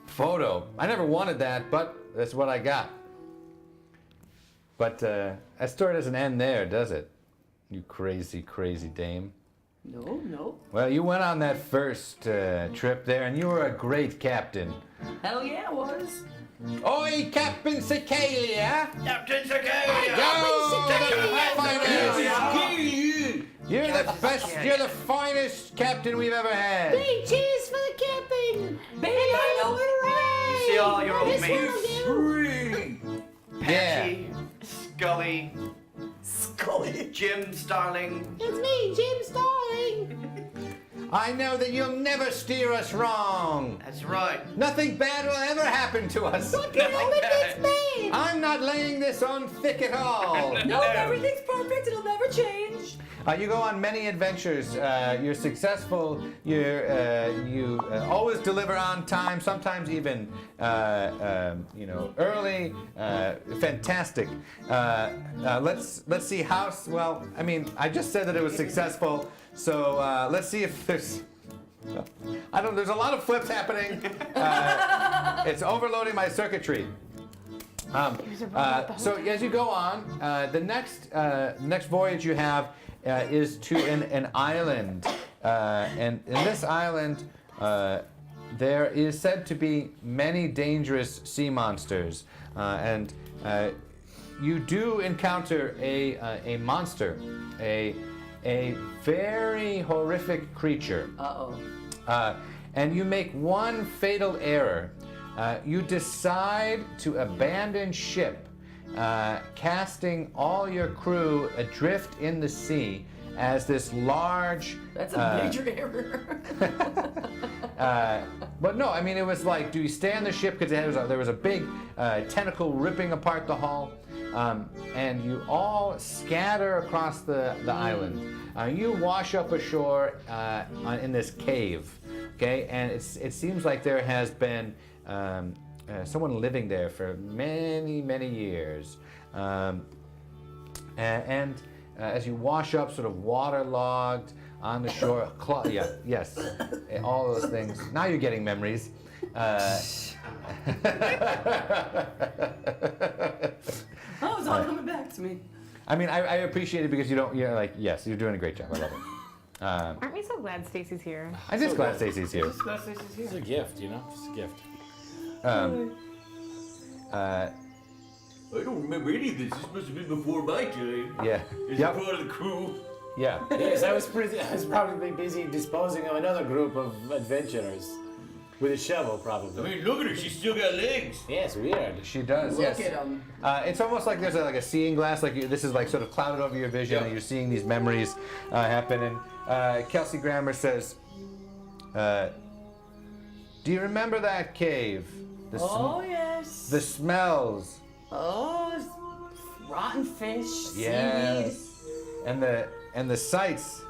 photo. I never wanted that, but that's what I got. But that story doesn't end there, does it? You crazy dame. No. Well, you went on that first trip there, and you were a great captain. Hell yeah, it was. Oi, Captain Cecaelia! Captain Cecaelia! You're the best, you're the finest captain we've ever had. Hey, cheers for the captain! Baby, I know it. You see all your old This mates? will Patchy, Scully, Scully. Jim Starling. It's me, Jim Starling. I know that you'll never steer us wrong. That's right. Nothing bad will ever happen to us. I'm not laying this on thick at all. No, everything's perfect. It'll never change. You go on many adventures. You're successful. You always deliver on time, sometimes even early. Fantastic. Let's see how well. I mean, I just said that it was successful, so let's see if there's. There's a lot of flips happening. It's overloading my circuitry. So as you go on, the next voyage you have is to an island, and in this island there is said to be many dangerous sea monsters, and you do encounter a monster, a very horrific creature. And you make one fatal error. You decide to abandon ship, casting all your crew adrift in the sea as this large... That's a major error. But no, I mean, it was like, do you stay on the ship? Because there was a big tentacle ripping apart the hull. And you all scatter across the island. You wash up ashore in this cave, okay? And it seems like there has been someone living there for many, many years. And as you wash up, sort of waterlogged on the shore, yes, all those things. Now you're getting memories. Oh, it's all coming back to me. I mean, I appreciate it because you're like, yes, you're doing a great job. I love it. Aren't we so glad Stacy's here? I'm just glad Stacy's here. It's a gift, Just a gift. I don't remember any of this. This must have been before my time. Yeah. As a part of the crew. Yeah. Yes, I was probably busy disposing of another group of adventurers. With a shovel, probably. I mean, look at her. She's still got legs. Yes, weird. She does, Look yes. at them. It's almost like there's a seeing glass, like this is like sort of clouded over your vision, and you're seeing these memories happen. And Kelsey Grammer says, do you remember that cave? Yes. The smells. Oh, rotten fish, Yes. seaweed. And the sights.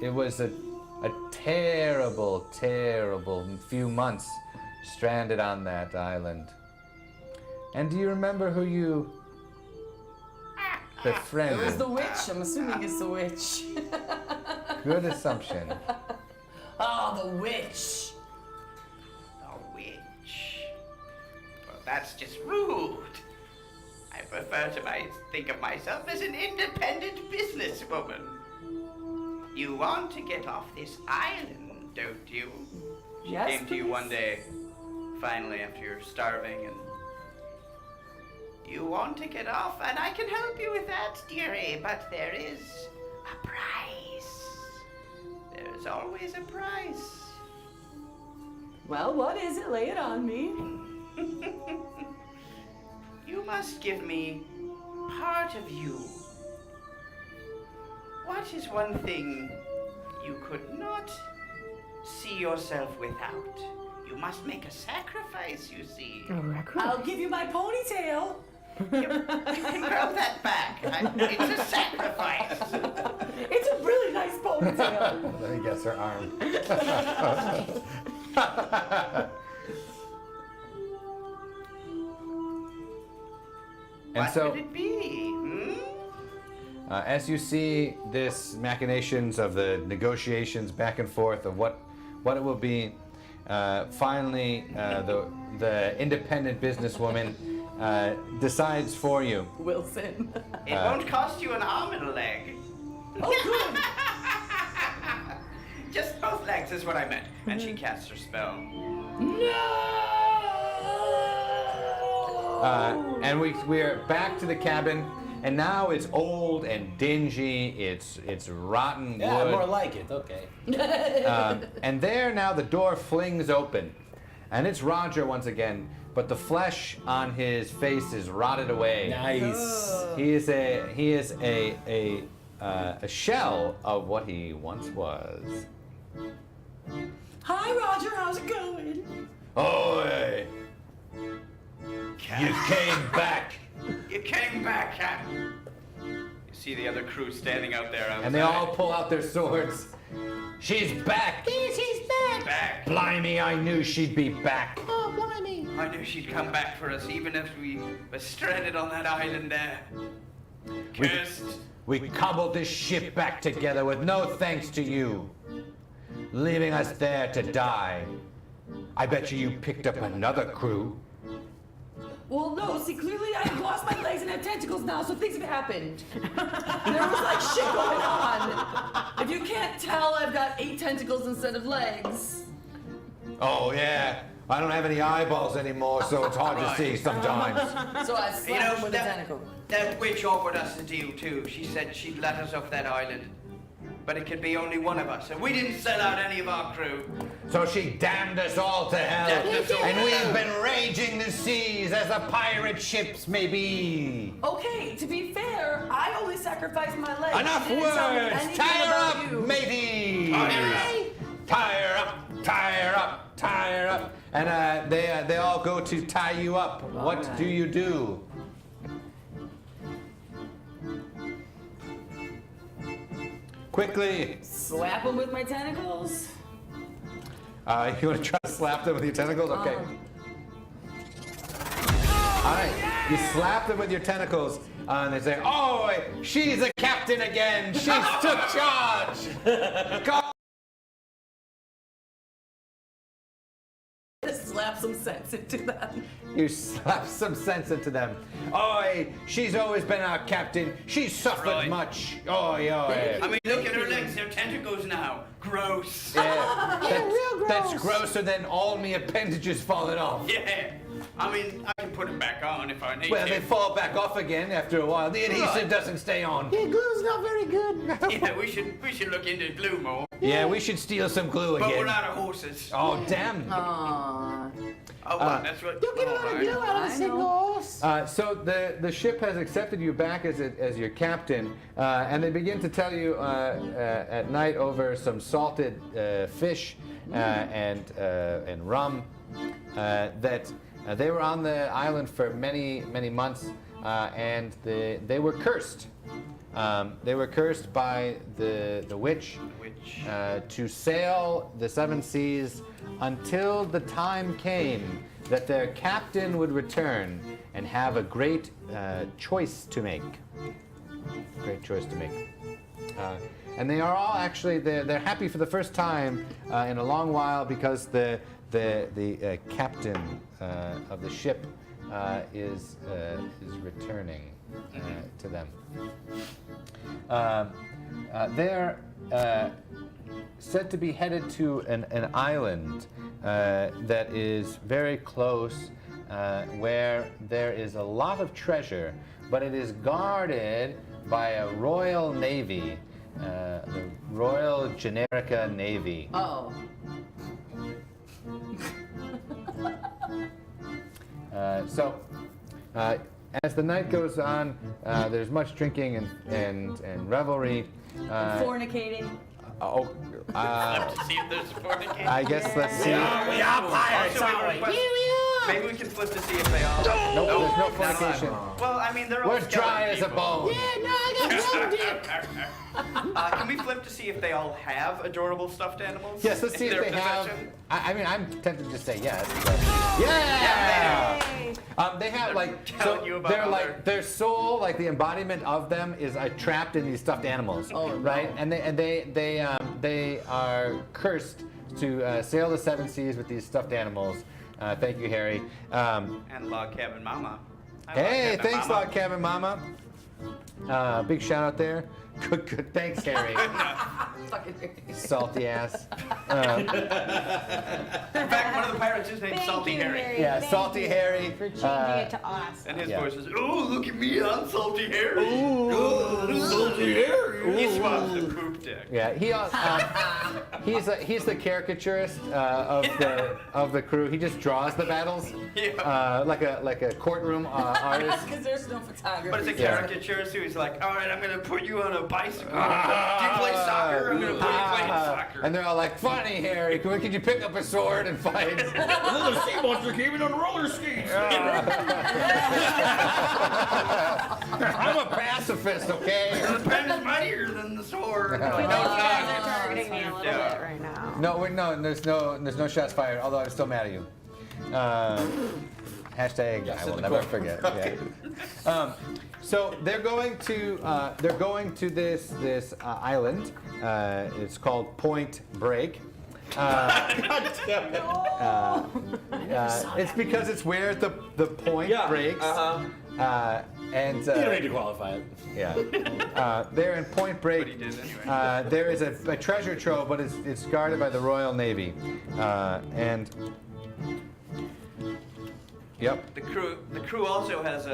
It was a terrible, terrible few months stranded on that island. And do you remember who you befriended? It was the witch. I'm assuming it's the witch. Good assumption. Oh, the witch. A witch. Well, that's just rude. I prefer to think of myself as an independent businesswoman. You want to get off this island, don't you? She Yes, came to you please. one day, finally, after you're starving, and you want to get off, and I can help you with that, dearie, but there is a price. There's always a price. Well, what is it? Lay it on me. You must give me part of you. What is one thing you could not see yourself without? You must make a sacrifice, you see. I'll give you my ponytail. You can grow that back. It's a sacrifice. It's a really nice ponytail. Let me guess her arm. And What so, would it be? as you see this machinations of the negotiations back and forth of what it will be, finally the independent businesswoman decides for you. Wilson. It won't cost you an arm and a leg. Oh, good. Just both legs is what I meant. And she casts her spell. And we're back to the cabin, and now it's old and dingy. It's rotten Yeah, wood. more like it. Okay. And there now the door flings open, and it's Roger once again, but the flesh on his face is rotted away. Nice. He is a shell of what he once was. Hi, Roger. How's it going? Oi! You came back. You came back, huh? You see the other crew standing out there outside. And they all pull out their swords. She's back. Yes, he's back. Back. Blimey, I knew she'd be back. Oh, blimey. I knew she'd come back for us, even if we were stranded on that island there. Cursed. We cobbled this ship back together with no thanks to you, leaving us there to die. I bet you picked up another crew. Well, no, see, clearly I've lost my legs and have tentacles now, so things have happened. There was like shit going on. If you can't tell, I've got 8 tentacles instead of legs. Oh, yeah. I don't have any eyeballs anymore, so it's hard to see sometimes. So I slapped him with a tentacle. That witch offered us a deal too. She said she'd let us off that island. But it could be only one of us, and we didn't sell out any of our crew. So she damned us all to hell, and we've been raging the seas as the pirate ships may be. Okay, to be fair, I only sacrificed my legs. Enough She didn't tell me words! anything Tie her about up, you. matey! Tie her up, tie her up, tie her up. And they all go to tie you up. What do you do? Quickly. Slap him with my tentacles. You want to try to slap them with your tentacles? Okay. All right. You slap them with your tentacles, and they say, "Oh, she's a captain again. She's took charge." Go. Slap some sense into them. You slap some sense into them. Oi, she's always been our captain. She's suffered much. Oi, oi. I mean, look at her legs. They're tentacles now. Gross. Yeah, real gross. That's grosser than all me appendages falling off. Yeah. I mean, I can put them back on if I need Well, to. they fall back off again after a while. The adhesive doesn't stay on. Yeah, glue's not very good. Yeah, we should look into glue more. Yeah, we should steal some glue But again. we're out of horses. Oh, damn. Aww. Oh, well, that's what. Don't get a lot of glue out of a single horse. So the ship has accepted you back as your captain, and they begin to tell you at night over some salted fish and rum that they were on the island for many months, and they were cursed. They were cursed by the witch to sail the 7 seas until the time came that their captain would return and have a great choice to make. Great choice to make. And they are all actually they're happy for the first time in a long while because the captain of the ship is returning to them. They're said to be headed to an island that is very close, where there is a lot of treasure, but it is guarded by a royal navy, the Royal Generica Navy. Oh. As the night goes on, there's much drinking and revelry. Fornicating. Let's see if there's fornicating. I guess let's see. We are pirates, Also, aren't we? maybe we can flip to see if they all. Nope, there's no not fornication. allowed. Well, I mean, they're all We're dry skeleton as a people. bone. Yeah, no, I got one dick. Can we flip to see if they all have adorable stuffed animals? Yes, let's in see if their they have. possession? I mean, I'm tempted to say yes. But yeah. They have like telling you about they're all like their soul, like the embodiment of them, is trapped in these stuffed animals, right? And they are cursed to sail the 7 seas with these stuffed animals. Thank you, Harry. And Log Cabin Mama. Hey, thanks, Log Cabin Mama. Big shout out there. Good. Thanks, Harry. Salty ass. In fact, one of the pirates is named Salty Harry. Yeah, Salty Harry. For changing it to us. And his Yeah. voice is, "Oh, look at me, I'm Salty Harry." Salty Harry. He swaps the poop dick. Yeah, he's the caricaturist of the crew. He just draws the battles, like a courtroom artist. Because there's no photography. But it's a caricature, so he's like, "All right, I'm gonna put you on a bicycle. Do you play soccer? I'm gonna put you playing soccer." And they're all like, "Funny, Harry. Could you pick up a sword and fight?" And then the sea monster came in on roller skates. I'm a pacifist, okay? The pen is mightier than the sword. I feel like you guys are targeting me a little bit. shit right now. No, there's no shots fired. Although I'm still mad at you. Hashtag I will never forget. Okay. Yeah. So they're going to this island. It's called Point Break. God damn it. It's because it's where the point breaks. And You don't need to qualify it. yeah, they're in Point Break. But he did anyway. There is a treasure trove, but it's guarded by the Royal Navy. And yep. The crew also has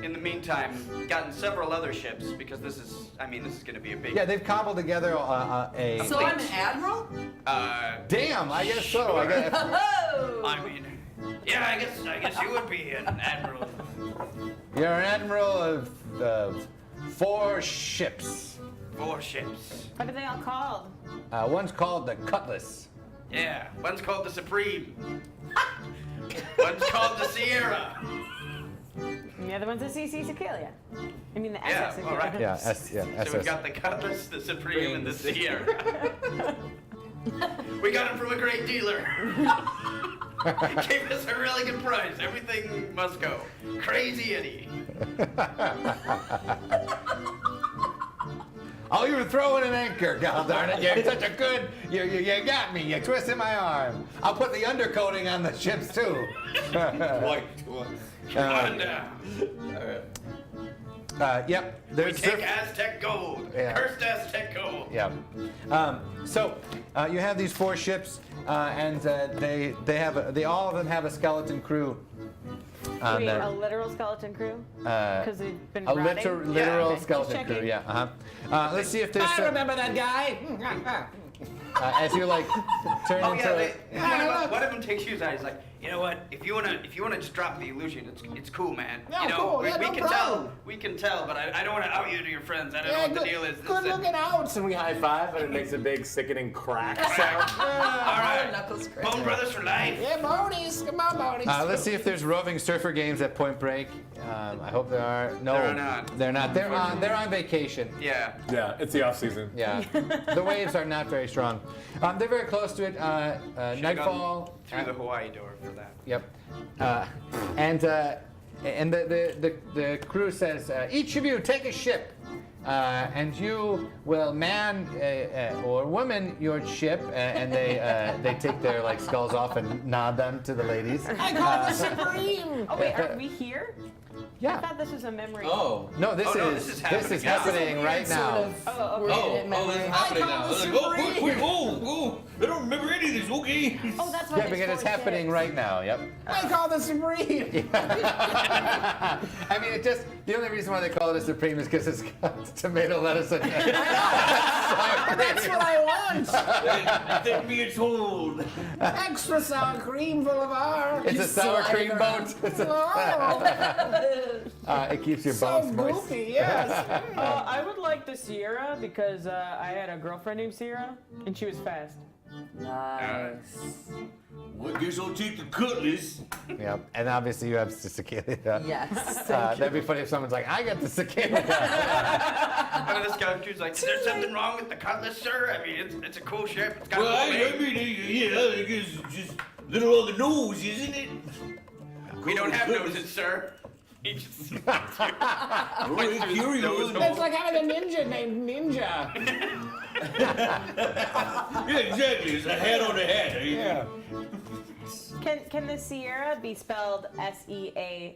in the meantime gotten several other ships because this is going to be a big. Yeah, they've cobbled together a. So I'm an admiral? Damn, I guess so. I guess. Oh! I mean, yeah, I guess you would be an admiral. You're an admiral of 4 ships. 4 ships. What are they all called? One's called the Cutlass. Yeah, one's called the Supreme. One's called the Sierra. And the other one's the Cecaelia. I mean the Yeah, SS. all right. Yeah, SS. So we've got the Cutlass, the Supreme, and the Sierra. We got them from a great dealer. Gave us a really good price. Everything must go. Crazy Eddie. Oh, you were throwing an anchor, god darn it. You're such a good, you got me. You twisted my arm. I'll put the undercoating on the ships too. Come on down. Yep. We There's take Aztec gold. Yeah. Cursed Aztec gold. Yeah. So you have these 4 ships, and they all of them have a skeleton crew. Wait, a literal skeleton crew? Because they've been A rotting? literal Okay, just skeleton crew. checking. Yeah. Let's see if there's. I remember that guy. As you like turn Oh into. yeah, one of them takes you aside. He's like, you know what? If you wanna just drop the illusion, it's cool, man. Yeah, you know, cool. we, Yeah, we no can problem. tell, but I don't want to out you to your friends. I don't know what the deal is. This Good is- looking out. And we high five, and it makes a big sickening crack sound. All right, Knuckles crack. Bone Brothers for life. Yeah, Bonies. Come on, Bonies. Let's see if there's roving surfer games at Point Break. I hope there are. No, There are not. They're not. They're on vacation. Yeah. Yeah, it's the off season. Yeah, the waves are not very strong. They're very close to it. Should've Nightfall. gone through the Hawaii door for that. Yep. And the crew says, each of you take a ship, and you will man or woman your ship, and they take their like skulls off and nod them to the ladies. I call the Supreme. Oh wait, are we here? I Yeah. thought this was a memory. Oh. No, this is happening right now. Oh, okay. Oh, this is happening now. It's like, oh, I don't remember any of this, okay? Oh, that's why Yeah, there's because it's 4 happening ships. right now. Yep. I call the Supreme. I mean, the only reason why they call it a Supreme is because it's got tomato, lettuce, and That's what I want. Then be told. Extra sour cream full of R. it's a sour cream boat. It's Oh, it keeps your so bones moist. goofy, yes. I would like the Sierra because I had a girlfriend named Sierra and she was fast. Nice. Well, I guess I'll take the Cutlass. Yep. And obviously you have Cecealia. Yes. That'd be funny if someone's like, I got the Cecealia. One of the scout crew's like, is there something wrong with the Cutlass, sir? I mean, it's a cool ship. It's got Well, a I cool name. mean, yeah, I guess it's just a little on the nose, isn't it? We don't have noses, sir. He just Oh, curious. It's like having a ninja named Ninja. Yeah, exactly. It's a hat on a hat. Yeah. Can the Sierra be spelled Seaair?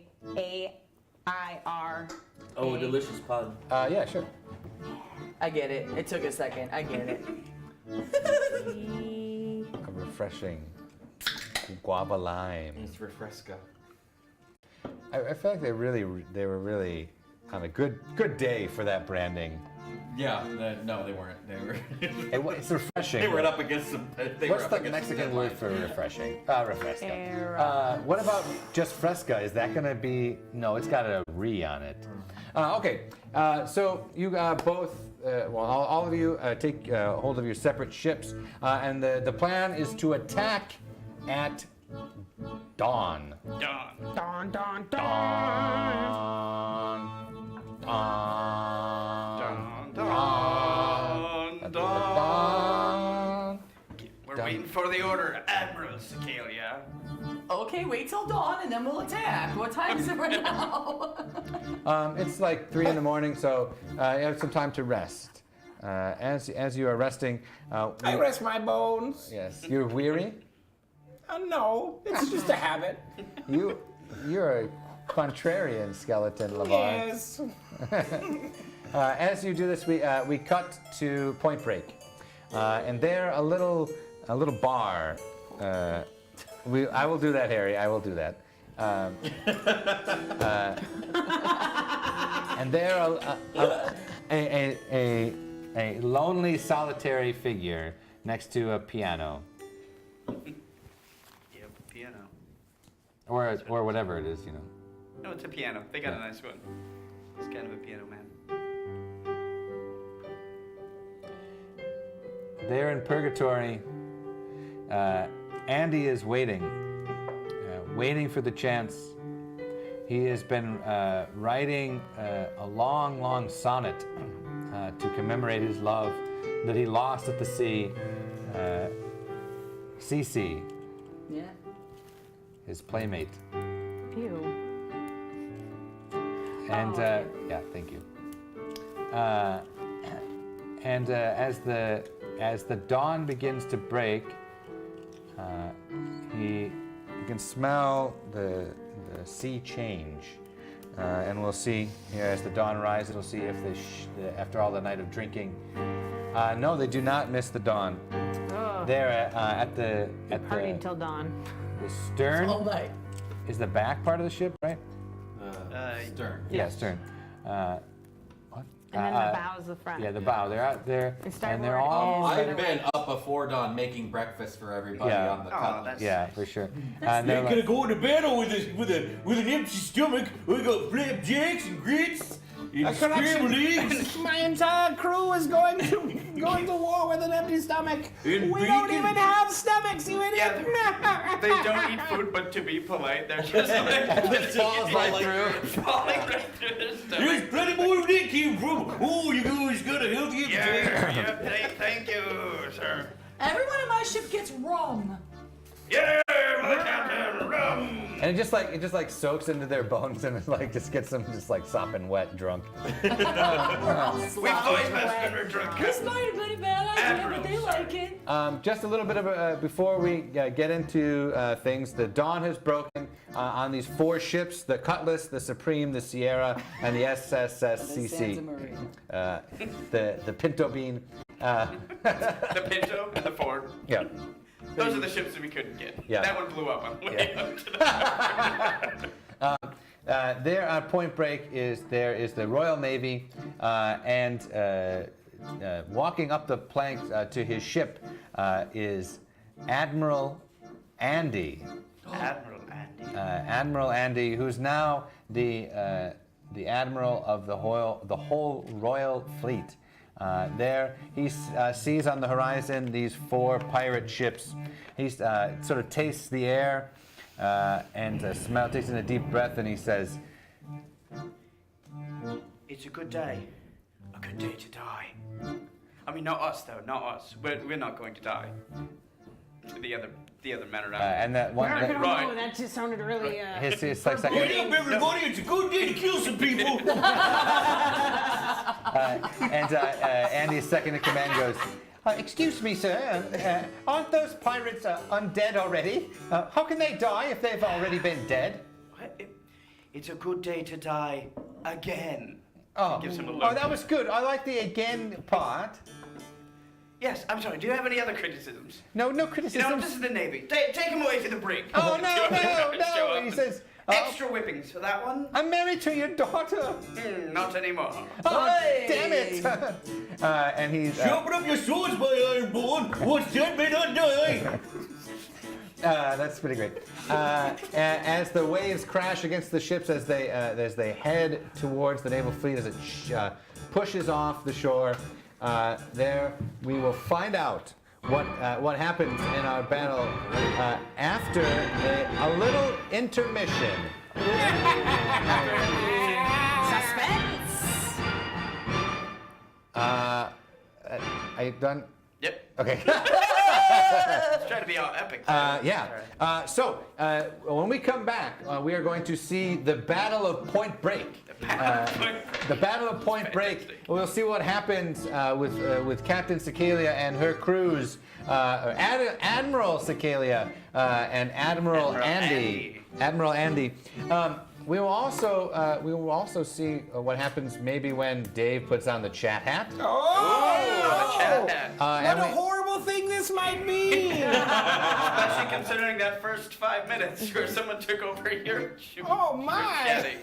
Oh, a delicious pun. Yeah, sure. I get it. It took a second. I get it. A refreshing guava lime. It's refresco. I feel like they were really on a good day for that branding. Yeah, no, they weren't. They were. It's refreshing. They were up against some. What's the Mexican word for refreshing? Refresca. Era. What about just fresca? Is that gonna be? No, it's got a re on it. Okay, so you both, all of you take hold of your separate ships, and the plan is to attack at dawn. Dawn. Don, don, don. Dawn. Dawn. Dawn. Dawn. Dawn. Waiting for the order, Admiral Cecaelia. Okay, wait till dawn and then we'll attack. What time is it right now? It's like 3 in the morning, so you have some time to rest. As you are resting, I rest my bones. yes, you're weary. No, it's just a habit. You're a contrarian skeleton, Lavar. Yes. As you do this, we cut to Point Break, and there a little bar. I will do that, Harry. I will do that. And there a lonely, solitary figure next to a piano, Yep, piano. or whatever it is, you know. No, it's a piano. They got a nice one. It's kind of a piano man. There in purgatory, Andy is waiting for the chance. He has been writing a long, long sonnet to commemorate his love that he lost at the sea. Cece, Yeah. his playmate. Ew. And yeah, thank you. And as the dawn begins to break, you can smell the sea change, and we'll see here as the dawn rises. It'll see if after all the night of drinking. No, they do not miss the dawn. Oh. There at the Partied till dawn. the stern All night. is the back part of the ship, right? Stern. Yeah, stern. What? And then the bow's the front. Yeah, the bow. They're out there, And and they're starboard all. is- I've been up before dawn making breakfast for everybody Yeah. on the Oh, cutlass. that's Yeah, nice. for sure. You And they're ain't gonna like, go into battle with an empty stomach. We got flapjacks and grits and scrambled eggs. My entire crew is going to war with an empty stomach. And We don't bacon. even have stomachs, you idiot. They don't eat food, but to be polite, they're just like it falls right through. falling right through their stomach. There's plenty more where that came from. Oh, you guys got a healthy appetite. Thank you, sir. Everyone in my ship gets rum. Yeah, my captain, rum. And it just like soaks into their bones and it like just gets them just like sopping wet, drunk. We're all We've sloppy always wet. been never drunk. This might have been a bad idea, but they like it. Just a little bit of before we get into things. The dawn has broken on these 4 ships: the Cutlass, the Supreme, the Sierra, and the Santa SSCC. Maria. The Pinto Bean. The Pinto and the Ford. Yeah. Those are the ships that we couldn't get. Yeah. That one blew up on the way up to the There on Point Break is the Royal Navy, and walking up the planks to his ship is Admiral Andy. Admiral Andy. Admiral Andy, who's now the admiral of the whole Royal Fleet. There, he sees on the horizon these 4 pirate ships. He sort of tastes the air and takes in a deep breath, and he says, It's a good day. A good day to die. I mean, not us, though. Not us. We're not going to die. The other men around. and that one. I don't Right. know, that just sounded really. It's like second. Wake up, everybody! It's a good day to kill some people. And Andy's second in command goes, excuse me, sir, aren't those pirates undead already? How can they die if they've already been dead? What? It's a good day to die again. Oh, Gives him a look. oh, that was good. I like the again part. Yes, I'm sorry. Do you have any other criticisms? No You know, criticism. this is the Navy. Take him away to the brig. Oh, Do no, you want to show no. up? He says, Extra whippings for that one? I'm married to your daughter. Not anymore. Oh, damn it. And he's... Sharpen up your swords, my Ironborn. What's that may not die. That's pretty great. As the waves crash against the ships as they head towards the naval fleet, as it pushes off the shore, there we will find out what happens in our battle after a little intermission. Suspense! Are you done? Yep. Okay. Let's try to be all epic. Yeah. So when we come back, we are going to see the Battle of Point Break. The Battle of Point Break. We'll see what happens with Captain Cecaelia and her crews, Admiral Cecaelia and Admiral Andy. Admiral Andy. We will also see what happens maybe when Dave puts on the chat hat. Oh, the chat hat. What a horrible thing this might be! Especially considering that first 5 minutes where someone took over your chatting.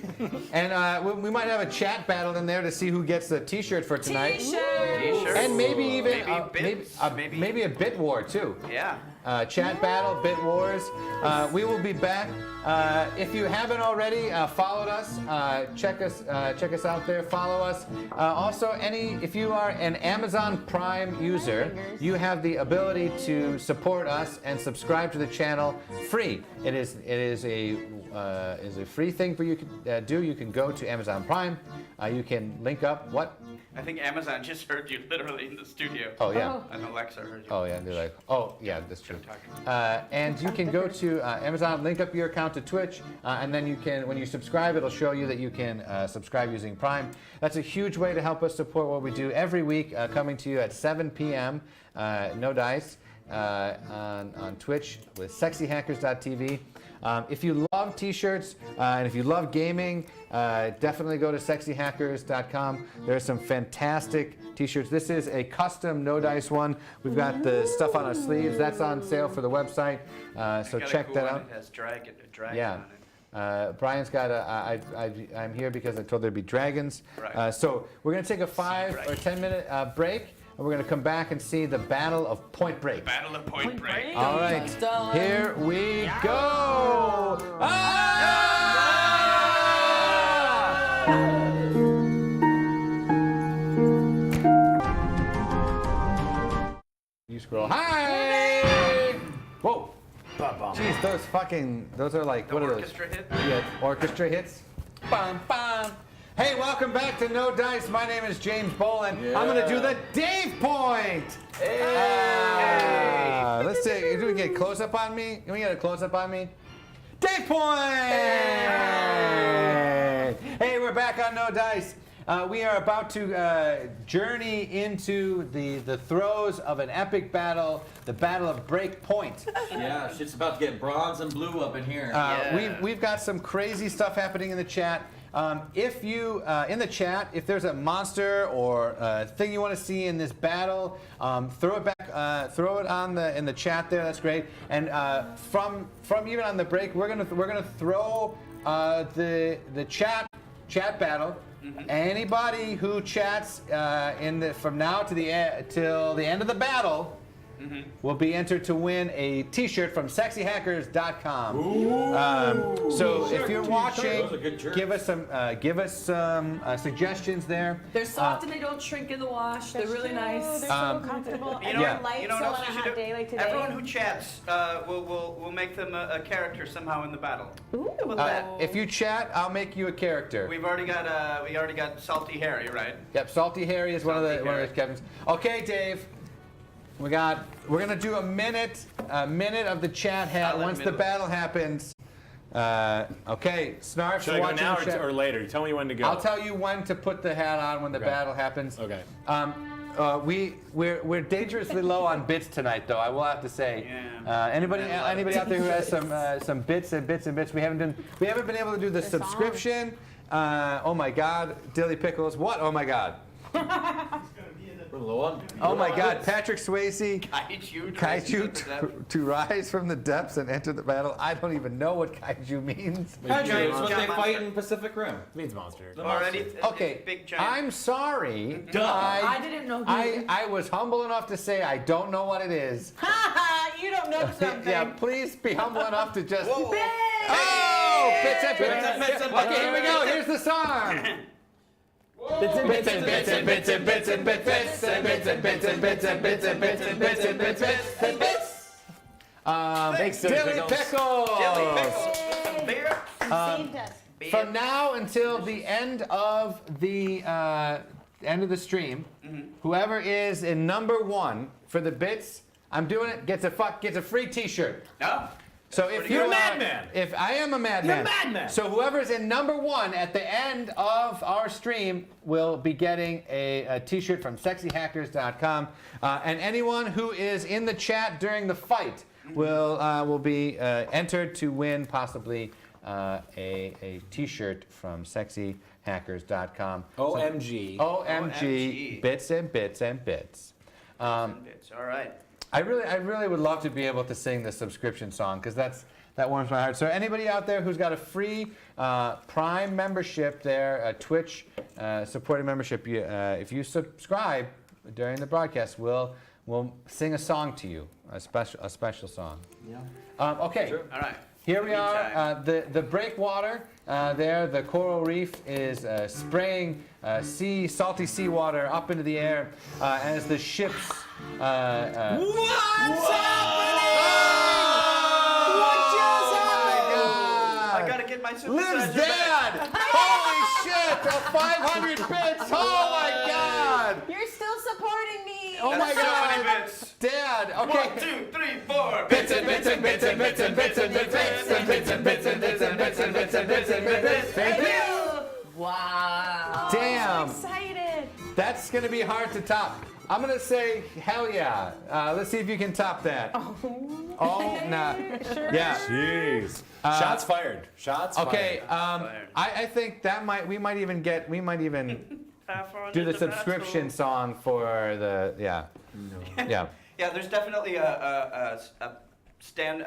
And we might have a chat battle in there to see who gets the T-shirt for tonight. T-shirt. And maybe even maybe a bit war too. Yeah. Chat battle, bit wars. We will be back. If you haven't already followed us, check us out there. Follow us. Also, if you are an Amazon Prime user, you have the ability to support us and subscribe to the channel free. It is a free thing for you to do. You can go to Amazon Prime. You can link up what. I think Amazon just heard you literally in the studio. Oh, yeah. And Alexa heard you. Oh, yeah. They're like, oh, yeah, that's true. And you can go to Amazon, link up your account to Twitch, and then you can, when you subscribe, it'll show you that you can subscribe using Prime. That's a huge way to help us support what we do every week, coming to you at 7 p.m. No Dice on Twitch with sexyhackers.tv. If you love t-shirts and if you love gaming, definitely go to sexyhackers.com. There's some fantastic t-shirts. This is a custom No Dice one. We've got the stuff on our sleeves. That's on sale for the website. So check that out. It has dragon yeah. on it. Brian's got I'm here because I told there'd be dragons. Right. So we're going to take a 5 or 10 minute break. And we're going to come back and see the Battle of Point Break. Battle of Point Break. All right, here we go. You scroll. Hi! Whoa. Jeez, those are like, what are those? Orchestra hit? Yeah, orchestra hits. Bum, bum. Hey, welcome back to No Dice. My name is James Boland. Yeah. I'm going to do the Dave point. Hey. Let's see. Do we get a close up on me? Can we get a close up on me? Dave point. Hey, we're back on No Dice. We are about to journey into the throes of an epic battle, the Battle of Break Point. Yeah, shit's about to get bronze and blue up in here. We've got some crazy stuff happening in the chat. If you, in the chat, if there's a monster or thing you want to see in this battle, throw it back, throw it on in the chat there. That's great. And from even on the break, we're gonna throw the chat battle. Mm-hmm. Anybody who chats from now to till the end of the battle. Mm-hmm. Will be entered to win a T-shirt from sexyhackers.com. So if you're watching, give us some suggestions there. They're soft and they don't shrink in the wash. They're really nice. They're so comfortable. And they're light, so on a hot day like today. Everyone who chats, we'll make them a character somehow in the battle. Ooh. If you chat, I'll make you a character. We already got Salty Harry, right? Yep, Salty Harry is one of the captains. Okay, Dave. We're gonna do a minute of the chat hat once the battle happens. Okay, Snarf. Should I go now or later? You tell me when to go. I'll tell you when to put the hat on when the battle happens. Okay. We're dangerously low on bits tonight, though. I will have to say. Yeah. Anybody out there who has some bits and bits and bits? We haven't been able to do the subscription. Oh my God, Dilly Pickles. What? Oh my God. Oh my God, Patrick Swayze, kaiju to rise from the depths and enter the battle. I don't even know what kaiju means. Kaiju is what they fight in Pacific Rim. It means monster. Okay, big giant. I'm sorry. Duh. I didn't know. I was humble enough to say I don't know what it is. You don't know something. Yeah, please be humble enough to just. Whoa. Oh, bits and bits. Okay, here we go. Here's the song. Bits and bits and bits and bits and bits and bits and bits and bits and bits and bits and bits and bits and bits and bits. Dilly Pickles. From now until the end of the stream, whoever is in number 1 for the bits, I'm doing it. Gets a free T-shirt. No. So if You're you a are, madman. if I am a madman, You're a madman. So whoever's in number 1 at the end of our stream will be getting a T-shirt from sexyhackers.com, and anyone who is in the chat during the fight will be entered to win possibly a T-shirt from sexyhackers.com. OMG. OMG. Bits and bits and bits. All right. I really would love to be able to sing the subscription song because that warms my heart. So anybody out there who's got a free Prime membership there, a Twitch supported membership, if you subscribe during the broadcast, we'll sing a song to you, a special song. Yeah. Okay. Sure. All right. Here we are. The breakwater there, the coral reef is spraying salty seawater up into the air as the ships. What's happening? What just happened? I gotta get my synthesizer Liv's back. dad! Holy shit! 500 bits! Oh my god! You're still supporting me. Oh my That's so god! many bits. Dad, okay. 1, 2, 3, 4. Bits and bits and bits and bits and bits and bits and bits and bits and bits and bits and bits and bits and bits. Thank you. Wow. Damn. I'm excited. That's gonna be hard to top. I'm gonna say hell yeah. Let's see if you can top that. Oh nah. Yeah. Jeez. Shots fired. Shots Okay. fired. I think that we might even do the subscription song for the yeah. Yeah, there's definitely a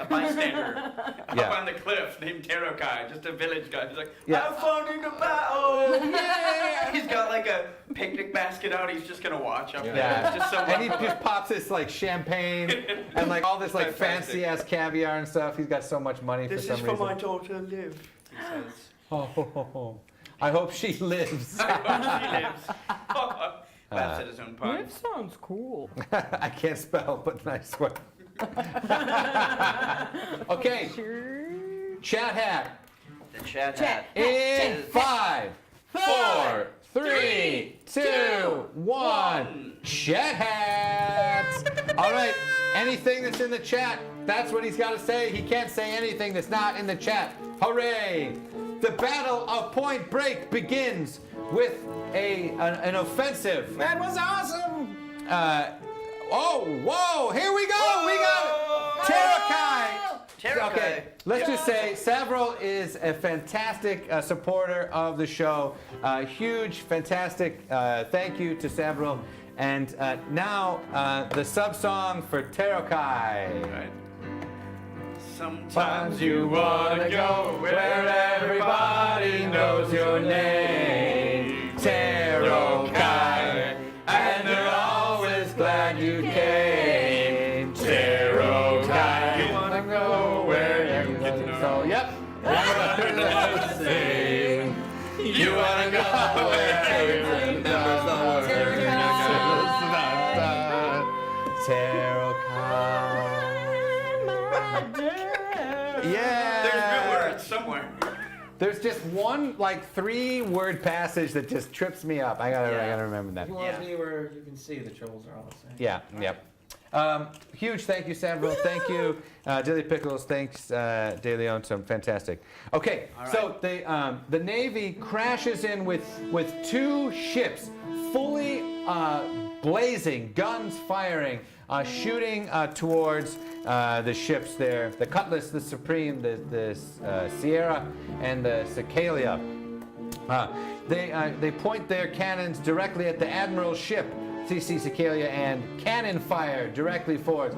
bystander Yeah. up on the cliff named Terokai, just a village guy. He's like, Yeah. I'm finding a battle! Yeah! He's got like a picnic basket out, he's just gonna watch up there. Yeah. It's just so And he much just pops this like champagne and like all this like fancy ass caviar and stuff. He's got so much money This for is some for reason. my daughter, Liv, he says. Oh, I hope she lives. I hope she lives. Laughs at his own pun. That sounds cool. I can't spell, but nice one. Okay. Chat hat. The chat hat. In 5, 4, 3, 2, 1. Chat hat. All right. Anything that's in the chat, that's what he's got to say. He can't say anything that's not in the chat. Hooray. The Battle of Point Break begins with an offensive. That was awesome. Whoa, here we go. We got Terokai. Terokai. Okay, let's just say Savril is a fantastic supporter of the show. Huge, fantastic thank you to Savril. And now the sub-song for Terokai. Right. Sometimes you wanna go where everybody knows your name. Terokai. And they're always glad you came. Terokai. You wanna go where everybody knows. So, yep. You wanna go where everybody knows the word. Yeah. There's good words somewhere. There's just one like 3-word passage that just trips me up. I gotta remember that. You want to be where you can see the troubles are all the same. Yeah. Yep. Huge thank you, Savril. Thank you, Dilly Pickles. Thanks, De Leon. Some fantastic. Okay, so the Navy crashes in with 2 ships, fully blazing, guns firing, shooting towards the ships there. The Cutlass, the Supreme, the Sierra, and the Cecaelia. They point their cannons directly at the Admiral's ship, Cecealia, and cannon fire directly forward.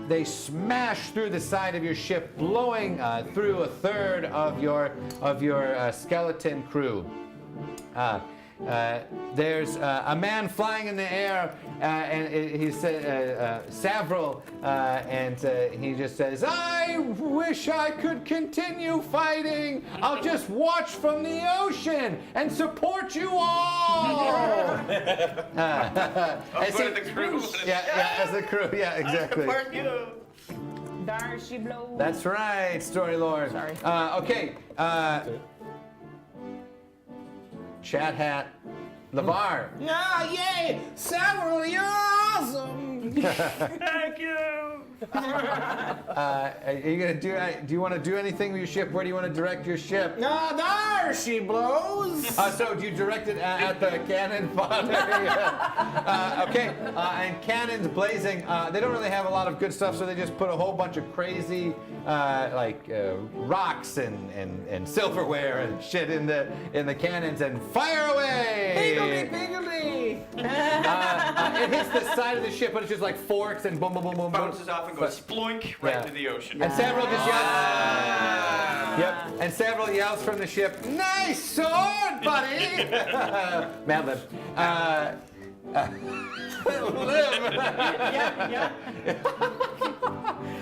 They smash through the side of your ship, blowing through a third of your skeleton crew. There's a man flying in the air, and he said, Savril, and he just says, "I wish I could continue fighting. I'll just watch from the ocean and support you all." As Part of the crew. as the crew, yeah, exactly. Support you. There she blows. That's right, Story Lord. Sorry. Okay. Chat hat. Lavar. Ah, yay! Savril, you're awesome. Thank you. Are you gonna do you want to do anything with your ship? Where do you want to direct your ship? There she blows. So do you direct it at the cannon fodder? Okay, and cannons blazing. They don't really have a lot of good stuff, so they just put a whole bunch of crazy rocks and silverware and shit in the cannons and fire away. Piggledy. It hits the side of the ship, but it's just like forks and boom, boom, boom, boom, boom. Bounces off and goes sploink right into the ocean. And several just yells. Yep. And several yells from the ship. Nice sword, buddy. Mad Lib. Liv.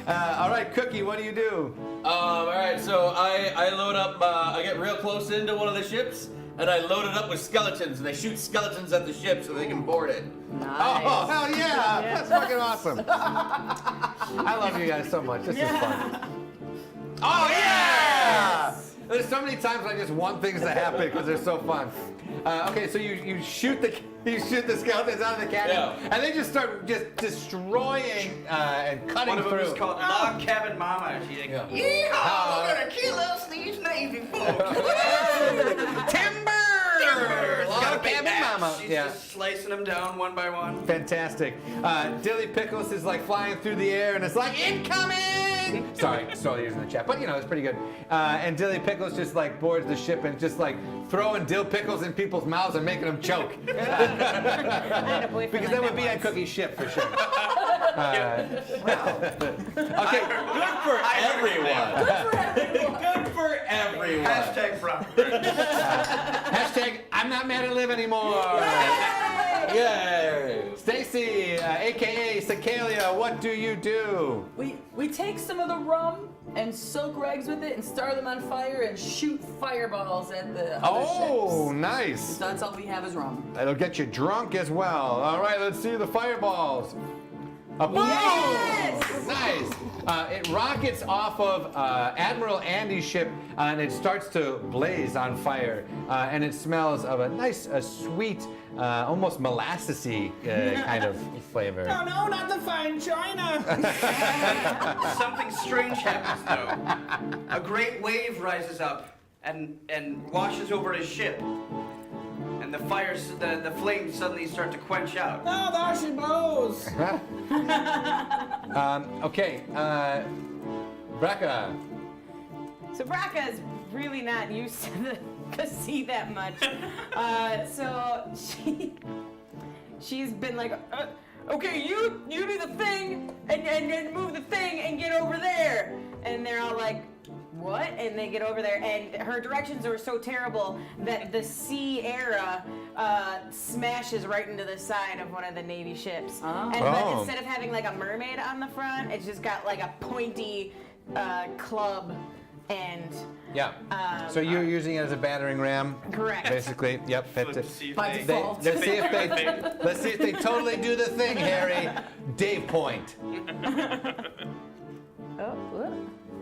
All right, Cookie, what do you do? All right, so I load up. I get real close into one of the ships, and I load it up with skeletons, and I shoot skeletons at the ship so they can board it. Nice. Oh, hell yeah! That's fucking awesome. I love you guys so much. This is fun. Oh yeah! There's so many times I just want things to happen because they're so fun. Okay, so you shoot the skeletons out of the cannon, and they just start just destroying and cutting One of them through. is called Log Cabin Mama. She's like, yeehaw, we're gonna kill us, these Navy folks. Timber! Log Cabin Mama. She's Yeah. just slicing them down one by one. Fantastic. Dilly Pickles is like flying through the air and it's like, incoming! Sorry, slowly using the chat, but you know, it's pretty good. And Dilly Pickles just like boards the ship and just like throwing dill pickles in people's mouths and making them choke. Because that would be on Cookie's ship for sure. Okay. Good for everyone. Good for everyone. Hashtag Brock. Hashtag, I'm not mad at Liv anymore. Yay! Stacy, aka Cecaelia, what do you do? We take some of the rum and soak rags with it and start them on fire and shoot fireballs at the other Oh, ships. nice. So that's all we have is rum. That'll get you drunk as well. All right, let's see the fireballs. A boom! Yes! Nice. It rockets off of Admiral Andy's ship, and it starts to blaze on fire. And it smells of a nice, sweet, almost molassesy kind of flavor. Oh no, not the fine china. Something strange happens though. A great wave rises up and washes over his ship. And the flames suddenly start to quench out. There she blows. Okay, Brecca. So Braca's really not used to the sea that much. So she's been like, okay, you do the thing and move the thing and get over there. And they're all like, what? And they get over there, and her directions are so terrible that the Cecealia smashes right into the side of one of the Navy ships. But instead of having like a mermaid on the front, it's just got like a pointy club and. Yeah. So you're using it as a battering ram. Correct. Basically, yep. Let's see By if default. Let's see if they totally do the thing, Harry. Dave Point.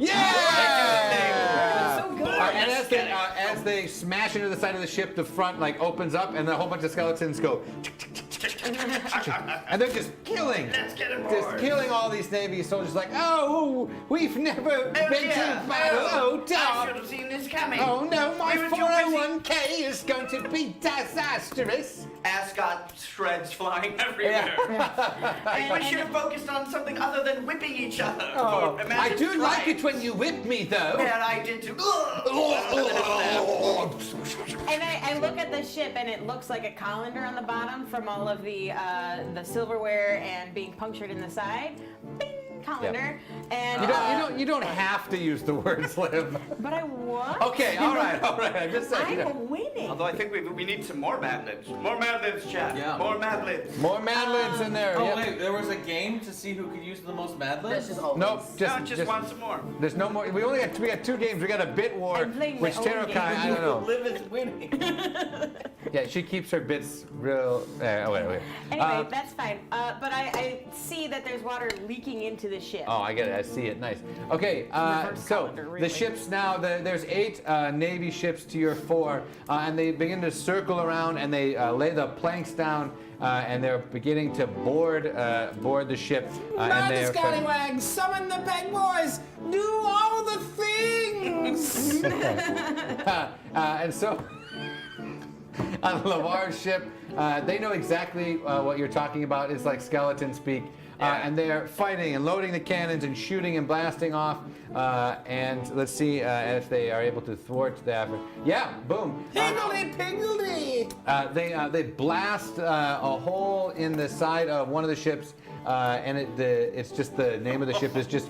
Yeah! So good. And as they smash into the side of the ship, the front like opens up, and a whole bunch of skeletons go. And they're just killing. Let's get him Just aboard. killing all these Navy soldiers. Like, oh, we've never been to battle. Oh, I dark. should have seen this coming. Oh no, my We were too busy. 401k is going to be disastrous. Ascot shreds flying everywhere. We should have focused on something other than whipping each other. Oh, Imagine I do like trying. it when you whip me, though. And I did too. And I look at the ship, and it looks like a colander on the bottom from all of the silverware and being punctured in the side. Bing, colander. And You don't have to use the words live. But I want. Okay, all right. I'm just saying. I'm winning. Although I think we need some more Mad Libs. More Mad Libs, chat. Yeah. More Mad Libs. More Mad Libs in there. Oh yep. wait, there was a game to see who could use the most Mad Libs? That's just all. Nope, Just want some more. There's no more. We got 2 games. We got a bit war, I'm playing my which own Tarot game. Kai, I don't know. Liv is winning. Yeah, she keeps her bits real. Wait. Anyway, that's fine. But I see that there's water leaking into the ship. Oh, I get it. I see it. Nice. Okay, Reverse so calendar, the really. ships now, there's 8 Navy ships to your 4, and they begin to circle around and they lay the planks down, and they're beginning to board the ship. And they're Scallywags, summon the peg boys! Do all the things! and so on Lavar's ship, they know exactly what you're talking about. It's like skeleton speak. And they're fighting and loading the cannons and shooting and blasting off. And let's see if they are able to thwart that. Yeah, boom. Higgledy-piggledy! They blast a hole in the side of one of the ships, and it's just the name of the ship is just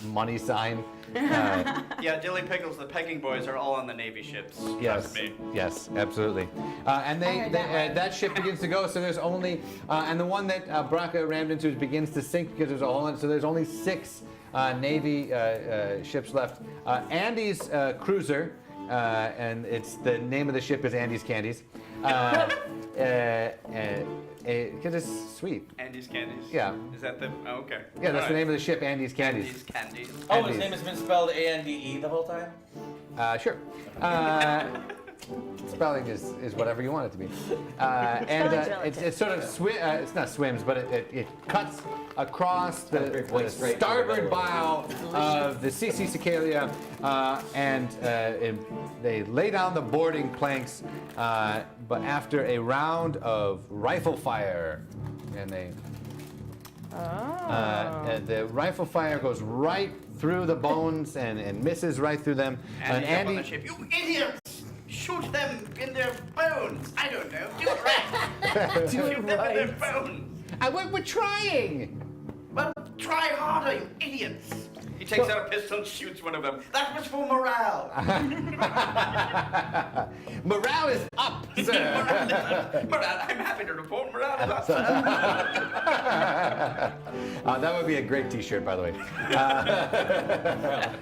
money sign. Yeah, Dilly Pickles, the pegging boys are all on the Navy ships. Yes, Trust me. yes, absolutely. And that ship begins to go. So there's only and the one that Braca rammed into begins to sink because there's a hole in it. So there's only 6 Navy ships left. Andy's cruiser, and it's the name of the ship is Andy's Candies. Because it's sweet. Andy's Candies? Yeah. Is that the... Oh, okay. Yeah, that's the name of the ship, Andy's Candies. Andy's Candies. Oh, Andy's. his name has been spelled A-N-D-E the whole time? Sure. Spelling is whatever you want it to be. It's sort of it's not swims, but it cuts across the starboard bow of the Cecealia, and they lay down the boarding planks, but after a round of rifle fire, and the rifle fire goes right through the bones and misses right through them. And Andy's up on Andy, the ship. You idiots! Shoot them in their bones! I don't know. Do it right! Shoot them in their bones! we're trying! Well, try harder, you idiots! He takes out a pistol and shoots one of them. That was for morale! Morale is up, sir! Morale, I'm happy to report morale is up, sir. That would be a great t-shirt, by the way. That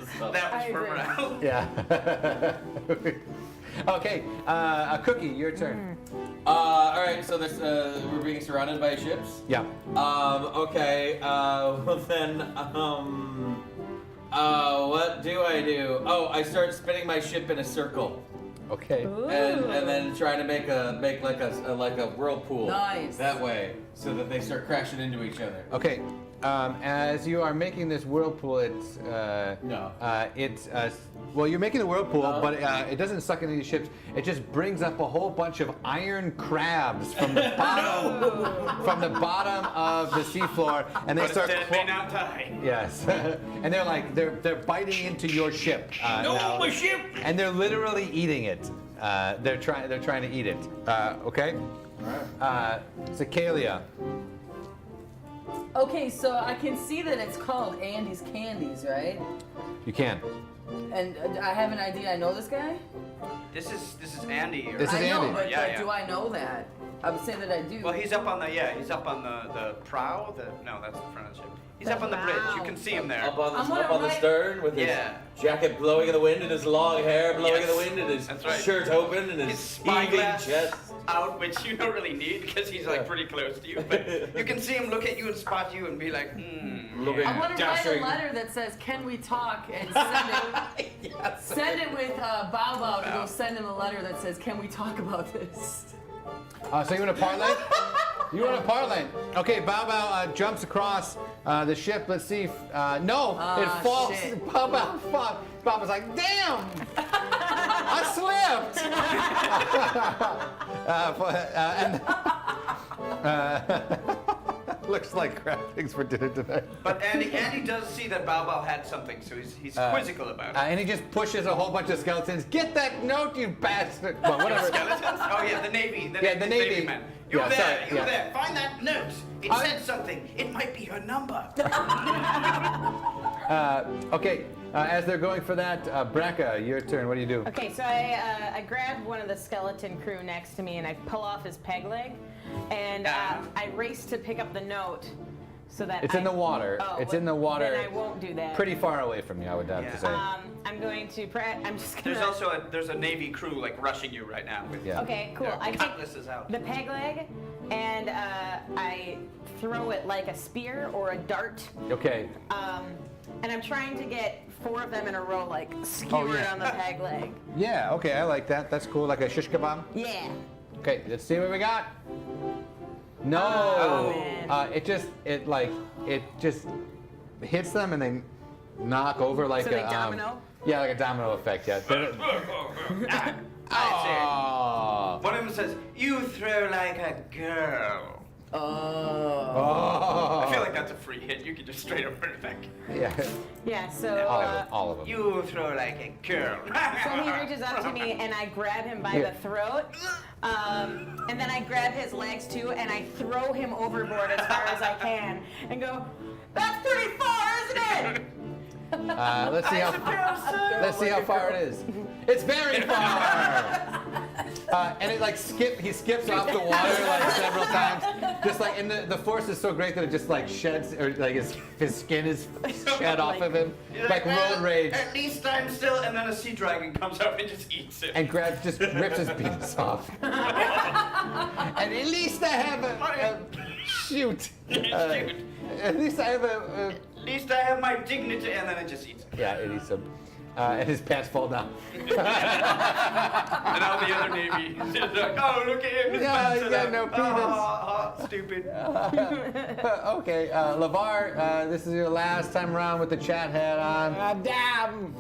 was for morale. Yeah. Okay, Cookie, your turn. Alright, so there's, we're being surrounded by ships? Yeah. Okay, well then, what do I do? Oh, I start spinning my ship in a circle. Okay. And then trying to make like a whirlpool. Nice. That way, so that they start crashing into each other. Okay. As you are making this whirlpool, it's well, you're making the whirlpool, but it doesn't suck into these ships. It just brings up a whole bunch of iron crabs from the bottom of the seafloor, and they start. May not die. Yes, and they're biting into your ship. No, my ship! And they're literally eating it. They're trying to eat it. Okay. Cecaelia. Okay, so I can see that it's called Andy's Candies, right? You can. And I have an idea. I know this guy. This is Andy. Or, This is I know, Andy. but Yeah, like, yeah. do I know that? I would say that I do. Well, he's up on the prow. No, that's the front of the ship. He's up on the bridge. You can see him there. Up on I'm the, gonna up on the write- stern with his jacket blowing in the wind and his long hair blowing in the wind and his That's right. shirt open and His his spyglass heaving chest. out, which you don't really need because he's like pretty close to you. But you can see him look at you and spot you and be like, Looking I want to write a dashing. letter that says, "Can we talk?" and send it. Send it with Bow Bow to go send him a letter that says, "Can we talk about this?" So you want to parlay? You want to parlay? Okay, Bow Bow jumps across the ship. Let's see. No, it falls. Shit. Bow Bow falls. Bow Bow's like, damn! I slipped. Looks like crap things for dinner tonight. But Andy does see that Bao Bao had something, so he's quizzical about it. And he just pushes a whole bunch of skeletons. Get that note, you bastard! Well, whatever. Skeletons? Oh yeah, the Navy. The Navy. man. You Yeah, there, sorry, you yeah. there. Find that note. It said something. It might be her number. Okay, as they're going for that, Braca, your turn. What do you do? Okay, so I grab one of the skeleton crew next to me and I pull off his peg leg, and I race to pick up the note so that It's in the water. Oh, It's well, in the water. Then I won't do that. Pretty far away from you, I would have to say. I'm going to. I'm just gonna. There's also there's a Navy crew like rushing you right now. With Okay, cool. their I take cutlasses out. the peg leg and I throw it like a spear or a dart. Okay. and I'm trying to get 4 of them in a row, like skewered on the peg leg. Yeah, okay, I like that. That's cool, like a shish kebab. Yeah. Okay, let's see what we got. No, Oh, man. it just hits them and they knock over like So a like domino? Yeah, like a domino effect. Yeah. Oh. One of them says, "You throw like a girl." Oh. I feel like that's a free hit. You can just straight up bring it back. Yeah. Yeah, so All of them. You throw like a girl. so he reaches up to me and I grab him by the throat. And then I grab his legs too and I throw him overboard as far as I can and go, "That's pretty far, isn't it?" Let's see how far it is. It's very far. And it like he skips off the water like several times. Just like, and the force is so great that it just like sheds, or like his skin is shed off of him. Like road rage. At least I'm still, and then a sea dragon comes up and just eats it. And just rips his penis off. And at least I have a shoot. At least I have a At least I have my dignity, and then it just eats it. yeah, it eats him. And his pants fall down. And all the other Navy is like, "Oh, look at him. His Yeah, pants he are got out. no penis." Stupid. Okay, Lavar, this is your last time around with the chat hat on. Damn!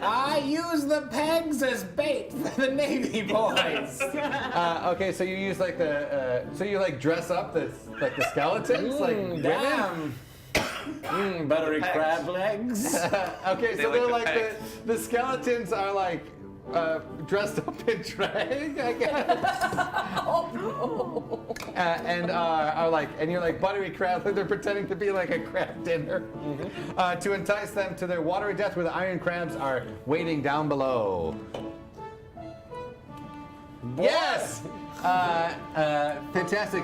I use the pegs as bait for the Navy boys. Okay, so you use like so you like dress up the skeletons, like women? Damn! Buttery crab legs. Okay, so They they're like like the pegs. the skeletons are like dressed up in drag, I guess. And are like, and you're like buttery crab, like they're pretending to be like a crab dinner to entice them to their watery death where the iron crabs are waiting down below. Yes! Fantastic.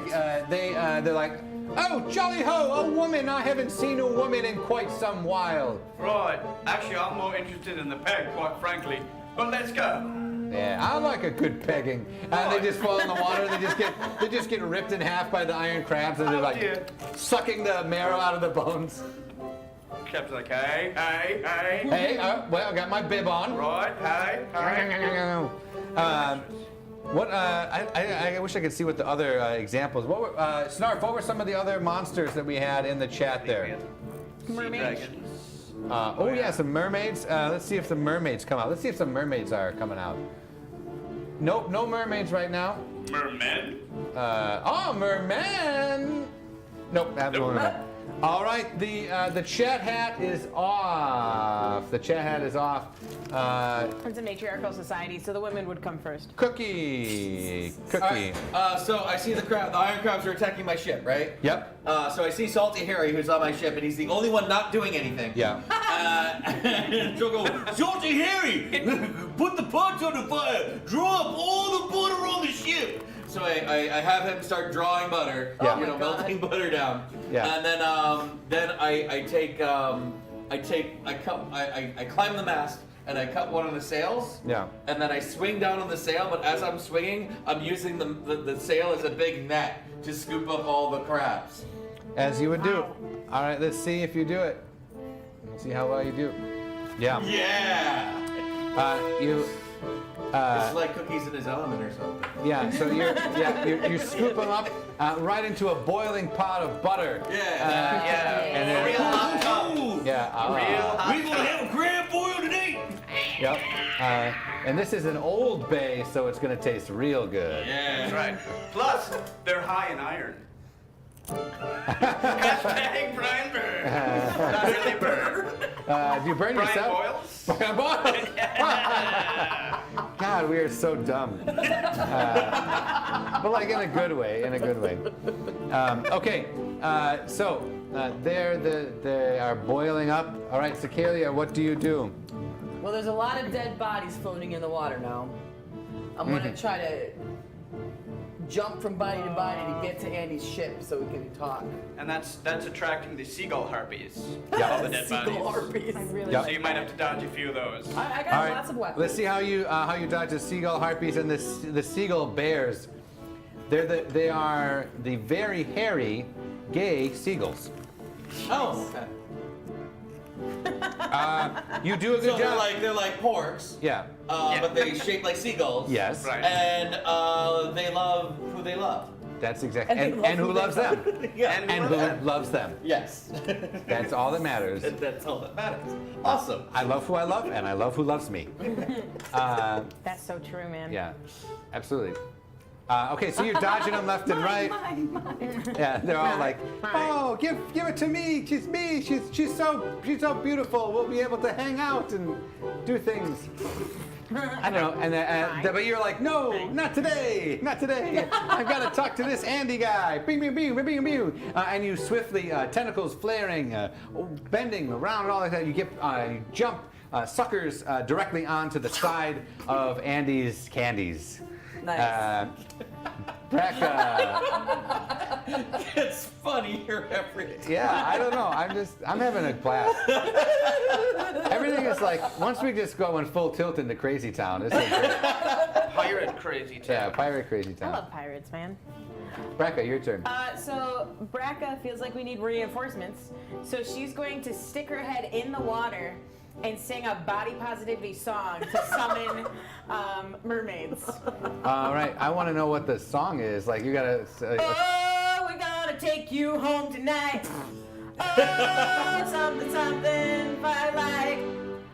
They're like, "Oh, jolly ho, a woman! I haven't seen a woman in quite some while." Right. Actually, I'm more interested in the peg, quite frankly. But let's go. Yeah, I like a good pegging. And they just fall in the water. They just get ripped in half by the iron crabs, and they're like dear. sucking the marrow out of the bones. Captain's like, "Hey, hey, hey." Hey, well, I got my bib on. Right, hey, hey. I wish I could see what the other examples. What were Snarf? What were some of the other monsters that we had in the chat there? Mermaid. Oh yeah, some mermaids. Let's see if the mermaids come out. Let's see if some mermaids are coming out. Nope, no mermaids right now. Mermen? Merman. Nope, that's no merman. All right, the chat hat is off. The chat hat is off. It's a matriarchal society, so the women would come first. Cookie. So I see the iron crabs are attacking my ship, right? Yep. So I see Salty Harry, who's on my ship, and he's the only one not doing anything. Yeah. And she'll go, "Salty Harry, put the pots on the fire. Draw up all the butter on the ship." So I have him start drawing butter, Yeah. melting butter down. Yeah. And then I climb the mast and I cut one of the sails. Yeah. And then I swing down on the sail, but as I'm swinging, I'm using the sail as a big net to scoop up all the crabs. As you would do. All right, let's see if you do it. Let's see how well you do. Yeah. Yeah. It's like Cookies in his element or something. Yeah. So you scoop them up right into a boiling pot of butter. Yeah. And then, Real hot tub. yeah. Real hot We're gonna have a crab boil today. Yep. And this is an Old Bay, so it's gonna taste real good. That's right. Plus, they're high in iron. Hashtag Brian Burn. Not really Burn. Do you burn Brian yourself? Boyles. Brian Boyles. God, we are so dumb. But like in a good way. Okay. So they are boiling up. All right, Cecaelia, what do you do? Well, there's a lot of dead bodies floating in the water now. I'm gonna try to jump from body to body to get to Andy's ship so we can talk. And that's attracting the seagull harpies. Yeah. All the dead Seagull bodies. harpies. I really Yep. So you might have to dodge a few of those. I got All right. lots of weapons. Let's see how you dodge the seagull harpies and the seagull bears. They are the very hairy, gay seagulls. Oh. Okay. You do a good So job. they're like porks. Yeah. But they shape like seagulls. Yes. Right. And they love who they love. That's exactly. And they love And who who they loves them. Yeah. And who loves them. Yes. That's all that matters. That's all that matters. Awesome. I love who I love, and I love who loves me. That's so true, man. Yeah, absolutely. Okay, so you're dodging them left and right. Yeah, they're all like, "Oh, give it to me. She's me. She's so beautiful. We'll be able to hang out and do things." I don't know, and but you're like, "No, not today, not today. I've got to talk to this Andy guy." Bing, bing, bing, bing, bing, bing. And you swiftly, tentacles flaring, bending around and all like that. You jump suckers directly onto the side of Andy's candies. Nice. Brecca. It's funnier every time. Yeah, I don't know. I'm having a blast. Everything is like, once we just go in full tilt into Crazy Town, this is great. Pirate crazy town. Yeah, Pirate Crazy I Town. love pirates, man. Brecca, your turn. So Braca feels like we need reinforcements, so she's going to stick her head in the water and sing a body positivity song to summon mermaids. All right, I want to know what the song is. Like, you gotta. Oh, we're gonna take you home tonight. Oh, something, something, firelight.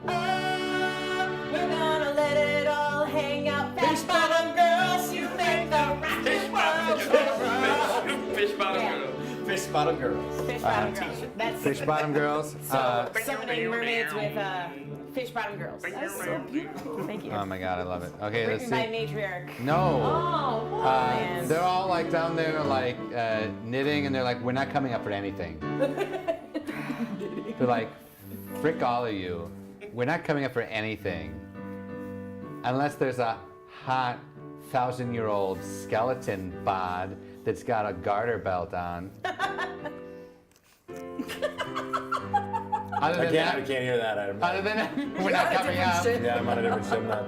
Oh, we're gonna let it all hang out. Fish bottom girls, you make the Fish rocket bottom Fish bottom Yeah. girl. Fish bottom girls. Fish bottom girls. That's Fish Bottom Girls. summoning mermaids with fish bottom girls. That's so beautiful. Thank you. Oh my God, I love it. Okay, let's Written by see. matriarch. No. Oh, man. They're all like down there, like knitting, and they're like, "We're not coming up for anything." They're like, "Frick all of you. We're not coming up for anything unless there's a hot 1,000-year-old skeleton bod that's got a garter belt on." Other I than can't that, hear that. other than that, we're not coming up. Yeah, I'm on a different sim now.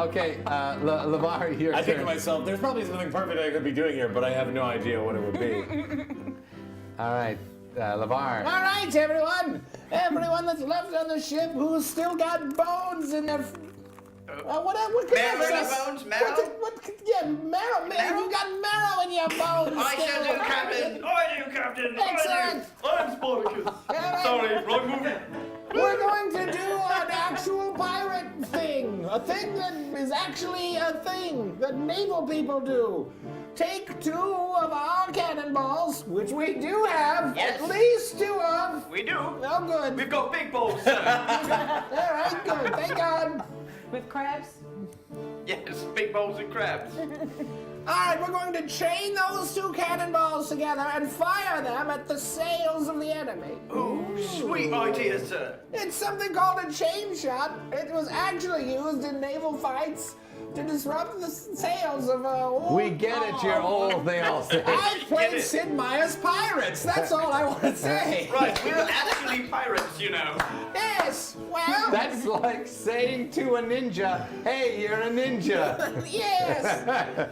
Okay, Lavar, your I think to turn. myself, there's probably something perfect I could be doing here, but I have no idea what it would be. All right, Lavar. All right, everyone. Everyone that's left on the ship who's still got bones in their. What Marrow in your bones? Marrow? Yeah, marrow. You've got marrow in your bones. I shall do, Captain. I do, Captain. Excellent. I'm Spartacus. Sorry, wrong movie. We're going to do an actual pirate thing. A thing that is actually a thing that naval people do. Take 2 of our cannonballs, which we do have. Yes. At least 2 of. We do. Oh, good. We've got big balls, sir. All right, good. Thank God. With crabs? Yes, big balls and crabs. All right, we're going to chain those 2 cannonballs together and fire them at the sails of the enemy. Ooh, sweet idea, sir. It's something called a chain shot. It was actually used in naval fights to disrupt the sails of We get it, you're old, they all say. I played it. Sid Meier's Pirates. That's all I want to say. Right, we're actually pirates, you know. Yes. Well. That's like saying to a ninja, "Hey, you're a ninja." Yes.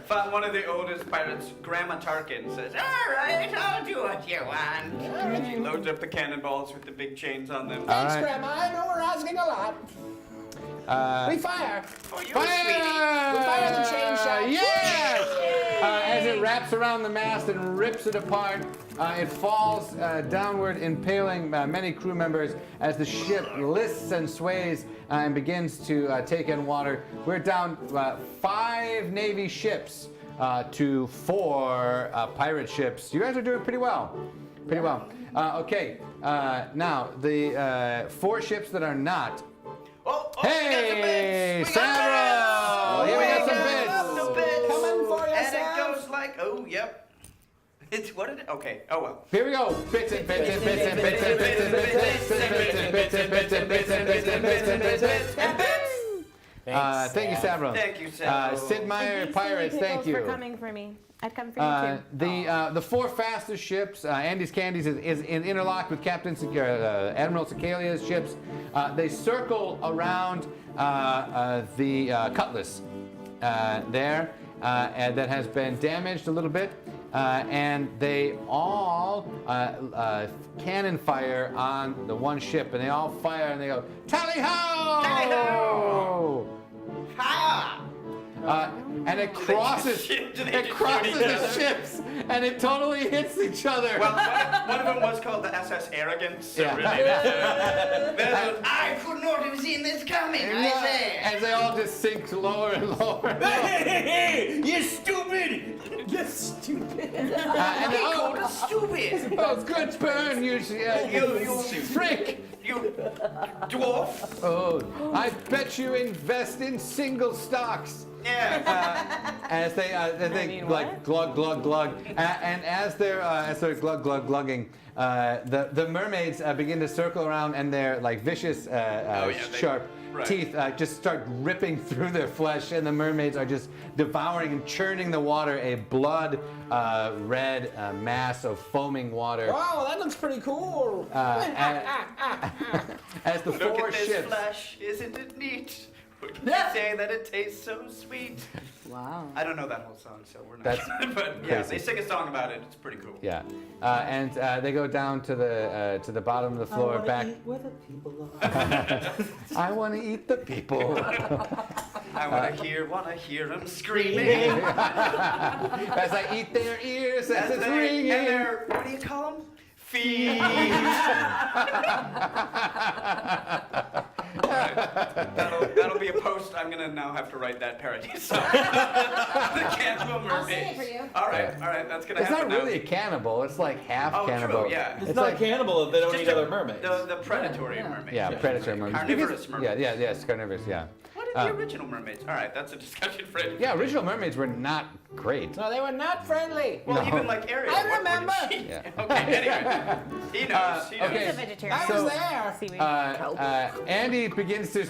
But one of the oldest pirates, Grandma Tarkin, says, "All right, I'll do what you want." And she loads up the cannonballs with the big chains on them. Thanks, right. Grandma. I know we're asking a lot. We fire. Oh, you're Fire! We fire the chain shot. Yes! As it wraps around the mast and rips it apart, it falls downward, impaling many crew members as the ship lists and sways and begins to take in water. We're down 5 Navy ships to 4 pirate ships. You guys are doing pretty well. Pretty well. Okay, now the 4 ships that are not. Oh, Hey, we got some bits. Several! Here we got some bits. Some bits. Coming for you, And Sam. it goes like, oh, yep. It's what did it? Okay. Oh well. Here we go. Bits and bits and bits and bits and bits and bits and bits and bits and bits and bits and bits and bits and bits and bits and bits. Thank you, Savro. Thank you, Savro. Sid Meier Pirates, thank For you. coming for me. I'd come for you too. The 4 fastest ships, Andy's Candies is in interlock with Captain Admiral Cecaelia's ships. They circle around the Cutlass there, and that has been damaged a little bit. and they all cannon fire on the one ship, and they all fire and they go, tally ho! Tally ho! Fire! And it crosses the ships, and it totally hits each other. Well, one of them was called the SS Arrogance. So Yeah. really, I could not have seen this coming, I say. As they all just sink lower and lower. Hey, you stupid! You're stupid. And He called us stupid. oh, good burn, you frick! You dwarf. Oh, I bet you invest in single stocks. Yeah. As they like glug glug glug, and as they're glug glug glugging, the mermaids begin to circle around, and their like vicious sharp teeth just start ripping through their flesh, and the mermaids are just devouring and churning the water, a blood red mass of foaming water. Wow, that looks pretty cool. As the Look four at this ships. flesh, isn't it neat? Would you say that it tastes so sweet? Wow. I don't know that whole song, so we're not. That's but yeah, crazy. they sing a song about it. It's pretty cool. Yeah, and they go down to the bottom of the floor, back. Where the people are. I want to eat the people. I want to hear them screaming. As I eat their ears as it's ringing. And they're, what do you call them? Feed. That'll be a post. I'm gonna now have to write that parody song. The Cannibal Mermaids. I'll sing it for you. All right, that's gonna It's happen not really now. a cannibal. It's like half Oh, cannibal. true, yeah. It's not like cannibal if they don't Just eat other mermaids. The predatory mermaids. yeah, predator mermaids. Carnivorous mermaids. Yes, carnivorous. Yeah. What are the original mermaids? All right, that's a discussion for it. Yeah, original mermaids were not great. No, they were not friendly. Well, No. even like Ariel. I what would remember. she- Yeah. Okay, anyway. He knows. He knows. okay. He's a vegetarian. I So, was there. Seaweed. Andy begins to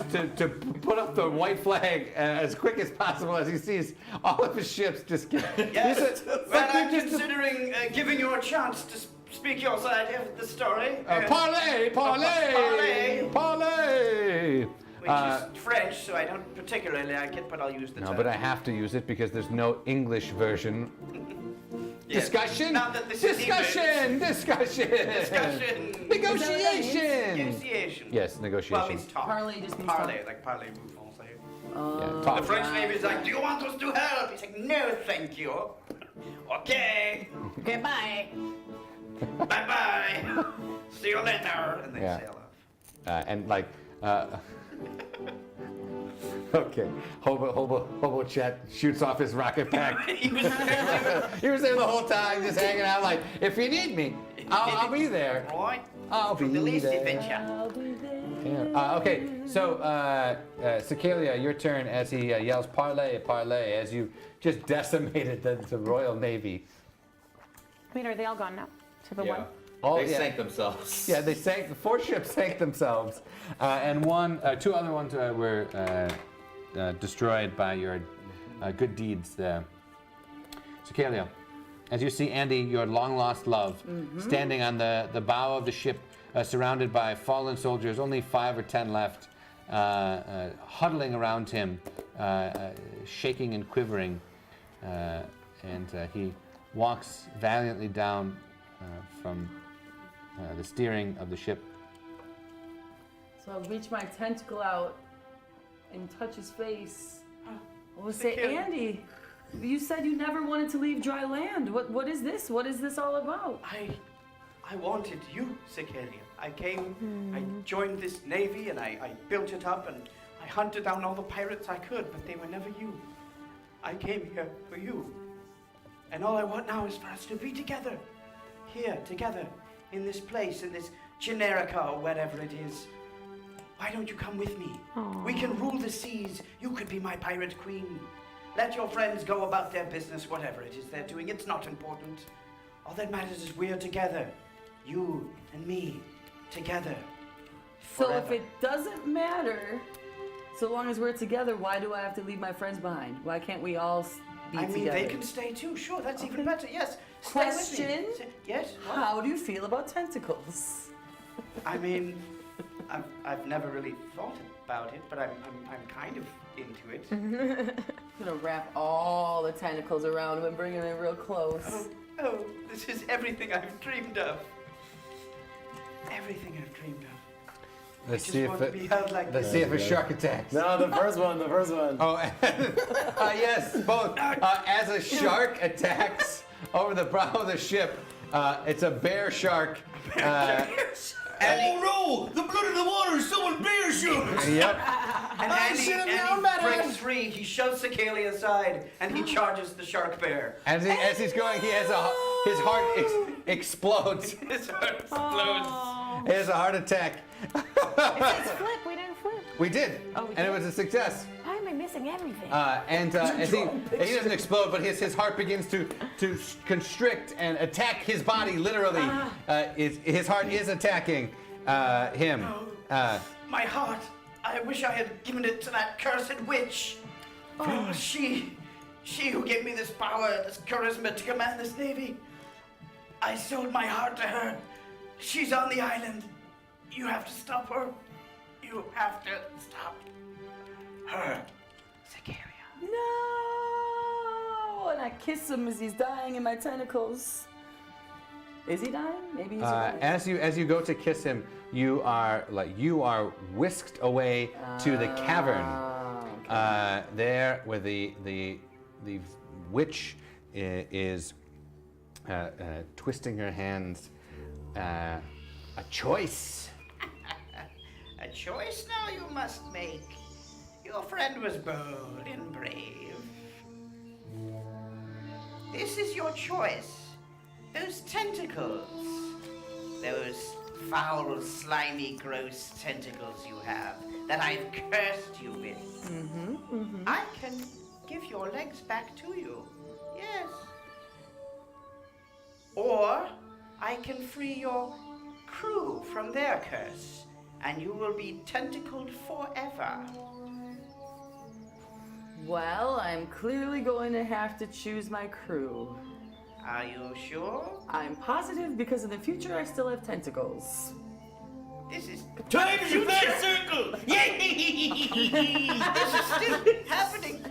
put up the white flag as quick as possible as he sees all of his ships just get. Yes. Well, I'm considering giving you a chance to speak your side of the story. Parlay, parlay, parlay. Which is French, so I don't particularly like it, but I'll use the No, term. but I have to use it because there's no English version. Yes. Discussion? Not that this is Discussion! Discussion! Discussion. Negotiation! Negotiation. Yes, negotiation. Well, it's talk. Parlay just means Parlay, like parlez-vous français. Yeah, The talk. French Navy is like, do you want us to help? He's like, no, thank you. Okay. Okay, bye. Bye-bye. See you later. And they Yeah. sail off. And like, okay, Hobo Chet shoots off his rocket pack. He was there. He was there the whole time, just hanging out. Like, if you need me, I'll be there. Right. I'll be The least there. adventure. Yeah. Okay, so Cecaelia, your turn as he yells "Parlay, parlay!" as you just decimated the Royal Navy. Wait, are they all gone now? To the one? They sank themselves. Yeah, they sank. The four ships sank themselves, and two other ones were destroyed by your good deeds there. Cecaelia, as you see Andy, your long lost love, standing on the bow of the ship, surrounded by fallen soldiers, only 5 or 10 left, huddling around him, shaking and quivering, and he walks valiantly down from the steering of the ship. So I'll reach my tentacle out and touch his face. I will say, Cecaelia. Andy, you said you never wanted to leave dry land. What is this? What is this all about? I wanted you, Cecaelia. I came, I joined this navy, and I built it up, and I hunted down all the pirates I could, but they were never you. I came here for you. And all I want now is for us to be together. Here, together, in this place, in this Generica, or whatever it is. Why don't you come with me? We can rule the seas. You could be my pirate queen. Let your friends go about their business, whatever it is they're doing. It's not important. All that matters is we're together. You and me, together. So if Forever. it doesn't matter, so long as we're together, why do I have to leave my friends behind? Why can't we all be I mean, together? they can stay too. Sure, that's even Okay. better. Yes. Stay Question? with me. Yes. What? How do you feel about tentacles? I mean, I've never really thought about it, but I'm kind of into it. I'm gonna wrap all the tentacles around him and bring him in real close. Oh, this is everything I've dreamed of. Everything I've dreamed of. Let's just see want if to be held like let's this. see if a shark attacks. No, the first one. Oh, yes, both. As a shark attacks over the prow of the ship, it's a bear shark. Oh no! The blood in the water is someone bear shark! Yep. And Andy breaks free. He shoves Cecaelia aside, and he charges the shark bear. As he's going, his heart explodes. His heart explodes. He has a heart attack. It's flip. We didn't flip. We did, Oh, we and it did? was a success. Why am I missing everything? As he doesn't explode, but his heart begins to constrict and attack his body. Literally, his heart is attacking him. My heart. I wish I had given it to that cursed witch. Oh, she who gave me this power, this charisma to command this navy. I sold my heart to her. She's on the island. You have to stop her. You have to stop her. Cecaelia. No! And I kiss him as he's dying in my tentacles. Is he dying? Maybe he's alive. As you go to kiss him, you are whisked away to the cavern. There, where the witch is twisting her hands. A choice. A choice now you must make. Your friend was bold and brave. This is your choice. Those tentacles. Those foul, slimy, gross tentacles you have that I've cursed you with. I can give your legs back to you. Yes. Or I can free your crew from their curse, and you will be tentacled forever. Well, I'm clearly going to have to choose my crew. Are you sure? I'm positive because in the future I still have tentacles. This is Time is a flat circle! Yay! this is still happening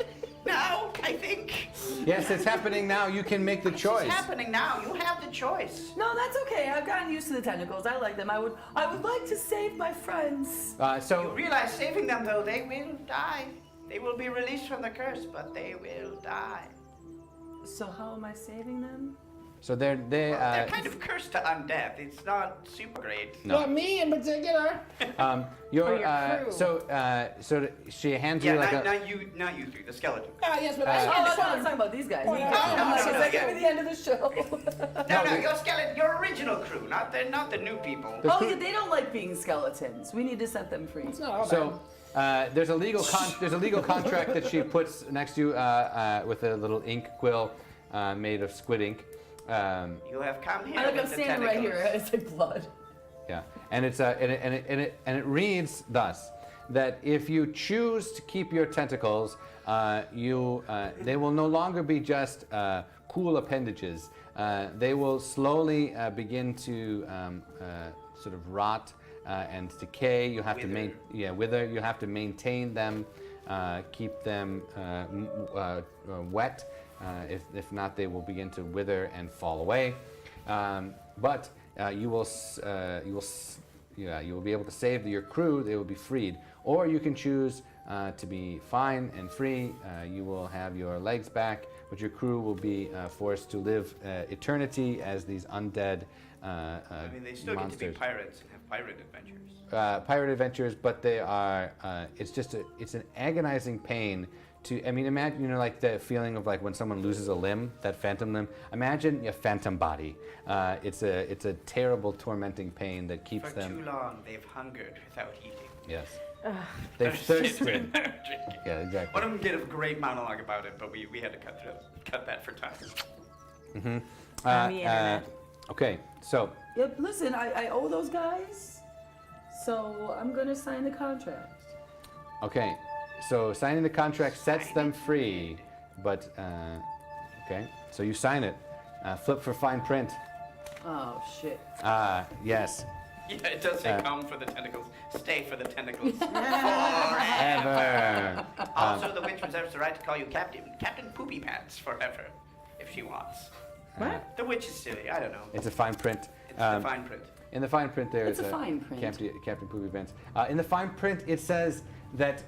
now, I think. Yes, it's happening now. You can make the choice. It's happening now. You have the choice. No, that's okay. I've gotten used to the tentacles. I like them. I would like to save my friends. You realize saving them though, they will die. They will be released from the curse, but they will die. So how am I saving them? So they're They're kind of cursed to undeath. It's not super great. No. Not me in particular. your crew. so she hands Yeah, you like not you three, the skeleton. Ah, yes, but Oh, I that's why I was talking about these guys. I'm like, is that gonna be the end of the show? No, your skeleton, your original crew, not the new people. Oh, yeah, they don't like being skeletons. We need to set them free. So there's a legal contract that she puts next to you with a little ink quill made of squid ink. You have come here. I'm with the standing right here. tentacles. It's like blood. Yeah, and it's and it reads thus: that if you choose to keep your tentacles, they will no longer be just cool appendages. They will slowly begin to sort of rot and decay. You have to wither. You have to maintain them, keep them wet. If not, they will begin to wither and fall away. But you will be able to save your crew. They will be freed. Or you can choose to be fine and free. You will have your legs back, but your crew will be forced to live eternity as these undead I mean, they still monsters. get to be pirates and have pirate adventures. Pirate adventures, but they are. It's an agonizing pain. Imagine, like the feeling of like when someone loses a limb, that phantom limb. Imagine a phantom body. It's a terrible, tormenting pain that keeps them. For too long, they've hungered without eating. Yes. They've thirsted. Drinking. Yeah, exactly. One of them did a great monologue about it, but we had to cut that for time. Mm-hmm. On the internet. Okay, so. Yep, listen, I owe those guys, so I'm gonna sign the contract. Okay, so signing the contract sets them free, but okay, so you sign it. Flip for fine print. Oh shit. Yes. Yeah, it does say come for the tentacles, stay for the tentacles. Ever. Also, the witch reserves the right to call you Captain Poopy Pants forever, if she wants. What? The witch is silly. I don't know. It's a fine print. It's the fine print. In the fine print, there's It's a fine print. Captain Poopy Pants. In the fine print, it says that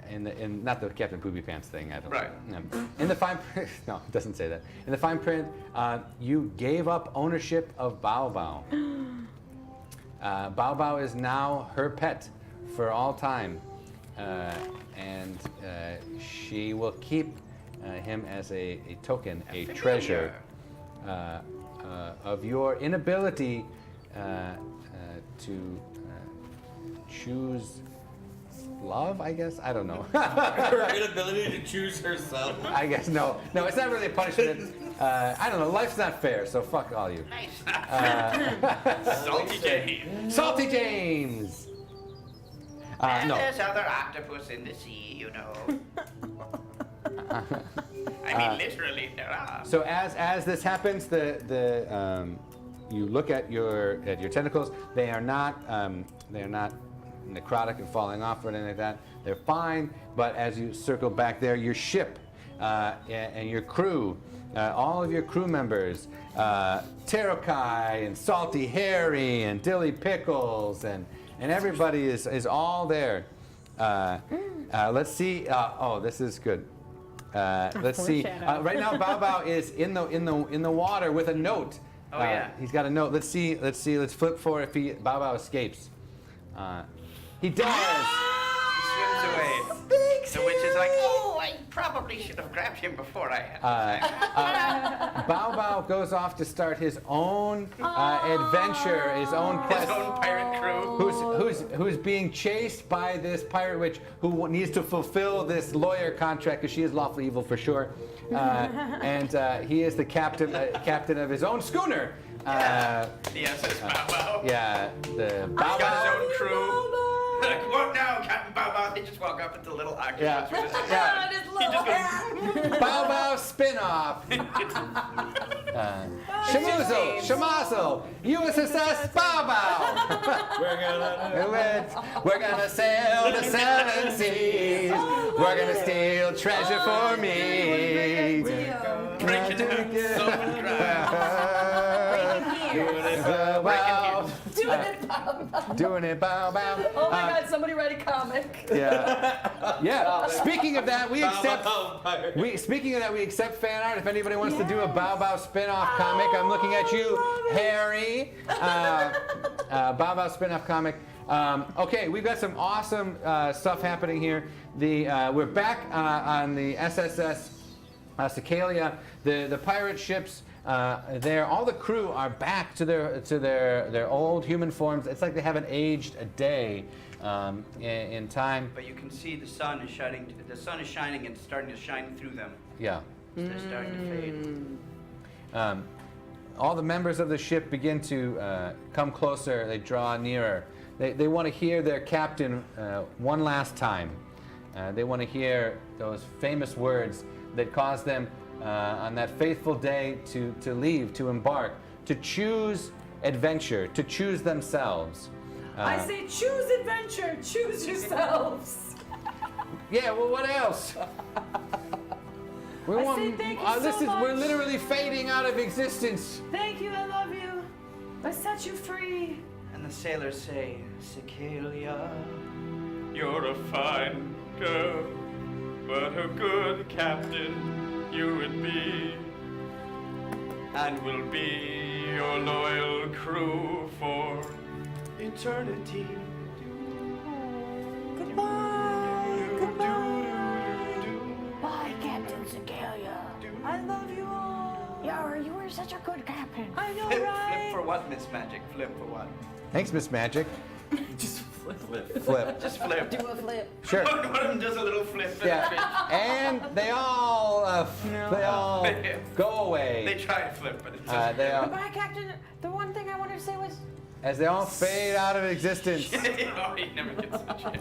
in not the Captain Poopy Pants thing. I don't. Right. In the fine print, no, it doesn't say that. In the fine print, you gave up ownership of Bao Bao. Bao Bao is now her pet for all time, and she will keep him as a token, a treasure of your inability to choose love, I guess? I don't know. Her inability to choose herself. I guess, no, it's not really a punishment. I don't know, life's not fair, so fuck all you. Salty James. Salty James! And No. there's other octopus in the sea, you know. I mean, literally, there are. So as this happens, you look at your tentacles. They are not necrotic and falling off or anything like that. They're fine. But as you circle back there, your ship and your crew, all of your crew members, Terokai and Salty Harry and Dilly Pickles and everybody is all there. Let's see. Oh, this is good. Let's see. Right now, Bao Bao is in the water with a note. Oh yeah. He's got a note. Let's see. Let's flip for if Bao Bao escapes. He does. He swims away. The witch is like, oh, I probably should have grabbed him before I had time. Bao Bao goes off to start his own adventure, his own quest. His own pirate crew. Who's being chased by this pirate witch who needs to fulfill this lawyer contract because she is lawfully evil for sure, and he is the captain of his own schooner. The SS Bao Bao. Yeah, the He's Bao got his Bao. own crew. Like, what now, Captain Bao Bao? They just walk up with the little octopus Yeah. with his Yeah. His He little just goes, hat. Bao Bao spin-off. Shamazel, USS Bao Bao. We're gonna sail the 7 seas. We're gonna steal treasure for me. break it down, soap and dry. Doing it, Bao Bao. Oh my God! Somebody write a comic. Yeah. Speaking of that, we accept fan art. If anybody wants to do a Bao Bao spin-off comic, I'm looking at you, Harry. Bao Bao spin-off comic. Okay, we've got some awesome stuff happening here. We're back on the SSS Cecaelia. The pirate ships. All the crew are back to their old human forms. It's like they haven't aged a day in time. But you can see the sun is shining. The sun is shining and starting to shine through them. Yeah. They're starting to fade. All the members of the ship begin to come closer. They draw nearer. They want to hear their captain one last time. They want to hear those famous words that caused them on that faithful day to leave, to embark, to choose adventure, to choose themselves. I say choose adventure, choose yourselves. Yeah, well, what else? We I say thank you so much. We're literally fading out of existence. Thank you, I love you. I set you free. And the sailors say, Cecaelia, you're a fine girl, but a good captain you would be, and will be your loyal crew for eternity. Goodbye. Bye, Captain Cecaelia. I love you all. You were such a good captain. I know, Flip right? for what, Miss Magic? Flip for what? Thanks, Miss Magic. Just flip. Flip. Just flip. Do a flip. Sure. One of them does a little flip. Yeah. And they all go away. They try to flip, but it doesn't. Goodbye, Captain. The one thing I wanted to say was, As they all fade out of existence. Oh, he never gets a chance.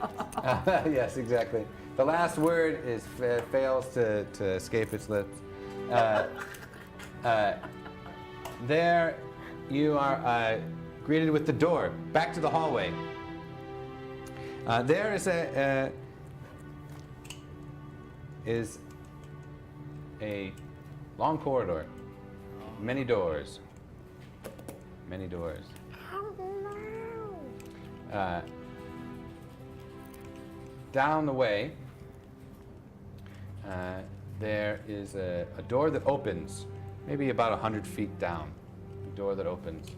Yes, exactly. The last word fails to escape its lips. There you are greeted with the door back to the hallway. There is a Long corridor. Many doors. Many doors. Down the way, there is a door that opens, maybe about 100 feet down. A door that opens.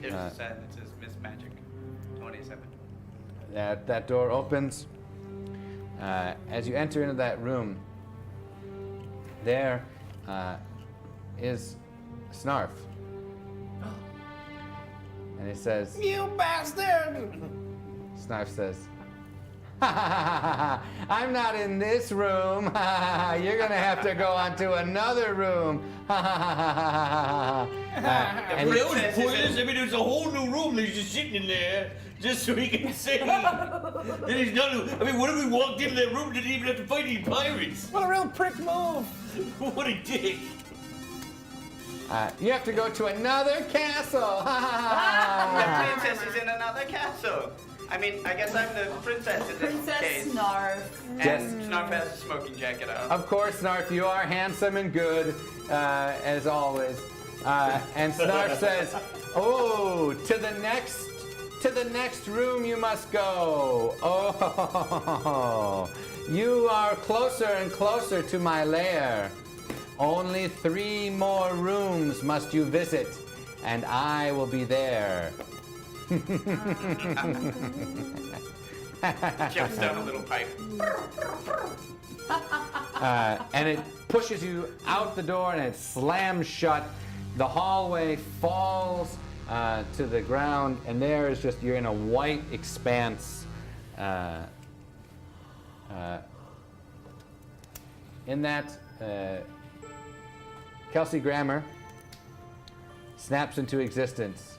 There's a sign that says Miss Magic 27. That door opens. As you enter into that room, there is Snarf. And he says, You bastard! Snarf says, I'm not in this room. You're going to have to go on to another room. And he- that was pointless. I mean, there's a whole new room that he's just sitting in there just so he can say that he's not. I mean, what if we walked into that room and didn't even have to fight any pirates? What a real prick move! What a dick. You have to go to another castle. The princess is in another castle. I mean, I guess I'm the princess in this Princess case. Snarf. And Snarf has a smoking jacket on. Of course, Snarf, you are handsome and good, as always. And Snarf says, "Oh, to the next room you must go. Oh, you are closer and closer to my lair. Only 3 more rooms must you visit, and I will be there." Jumps down a little pipe. And it pushes you out the door and it slams shut. The hallway falls to the ground, and there is just, you're in a white expanse. In that, Kelsey Grammer snaps into existence.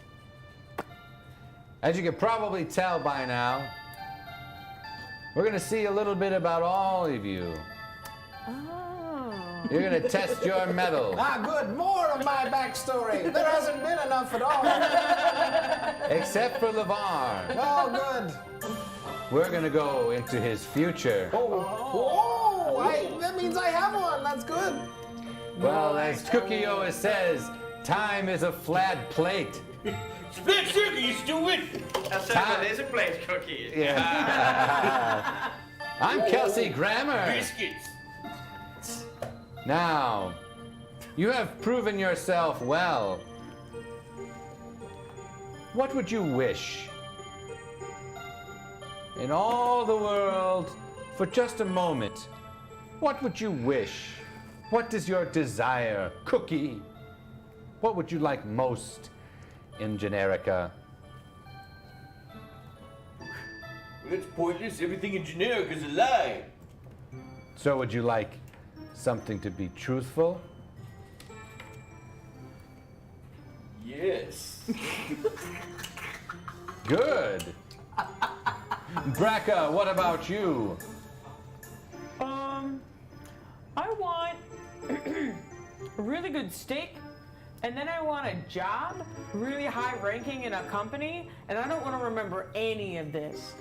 As you can probably tell by now, we're going to see a little bit about all of you. Oh. You're going to test your mettle. Ah, good. More of my backstory. There hasn't been enough at all. Except for Lavar. Oh, good. We're going to go into his future. That means I have one. That's good. Well, as Cookie always says, time is a flat plate. Split circle, you still win. That's it is a place cookie. Yeah. I'm Kelsey Grammer. Biscuits. Now, you have proven yourself well. What would you wish? In all the world, for just a moment, what would you wish? What is your desire, Cookie? What would you like most in Generica? Well, that's pointless. Everything in Generica is a lie. So would you like something to be truthful? Yes. Good. Braca, what about you? I want a really good steak, and then I want a job, really high ranking in a company, and I don't want to remember any of this.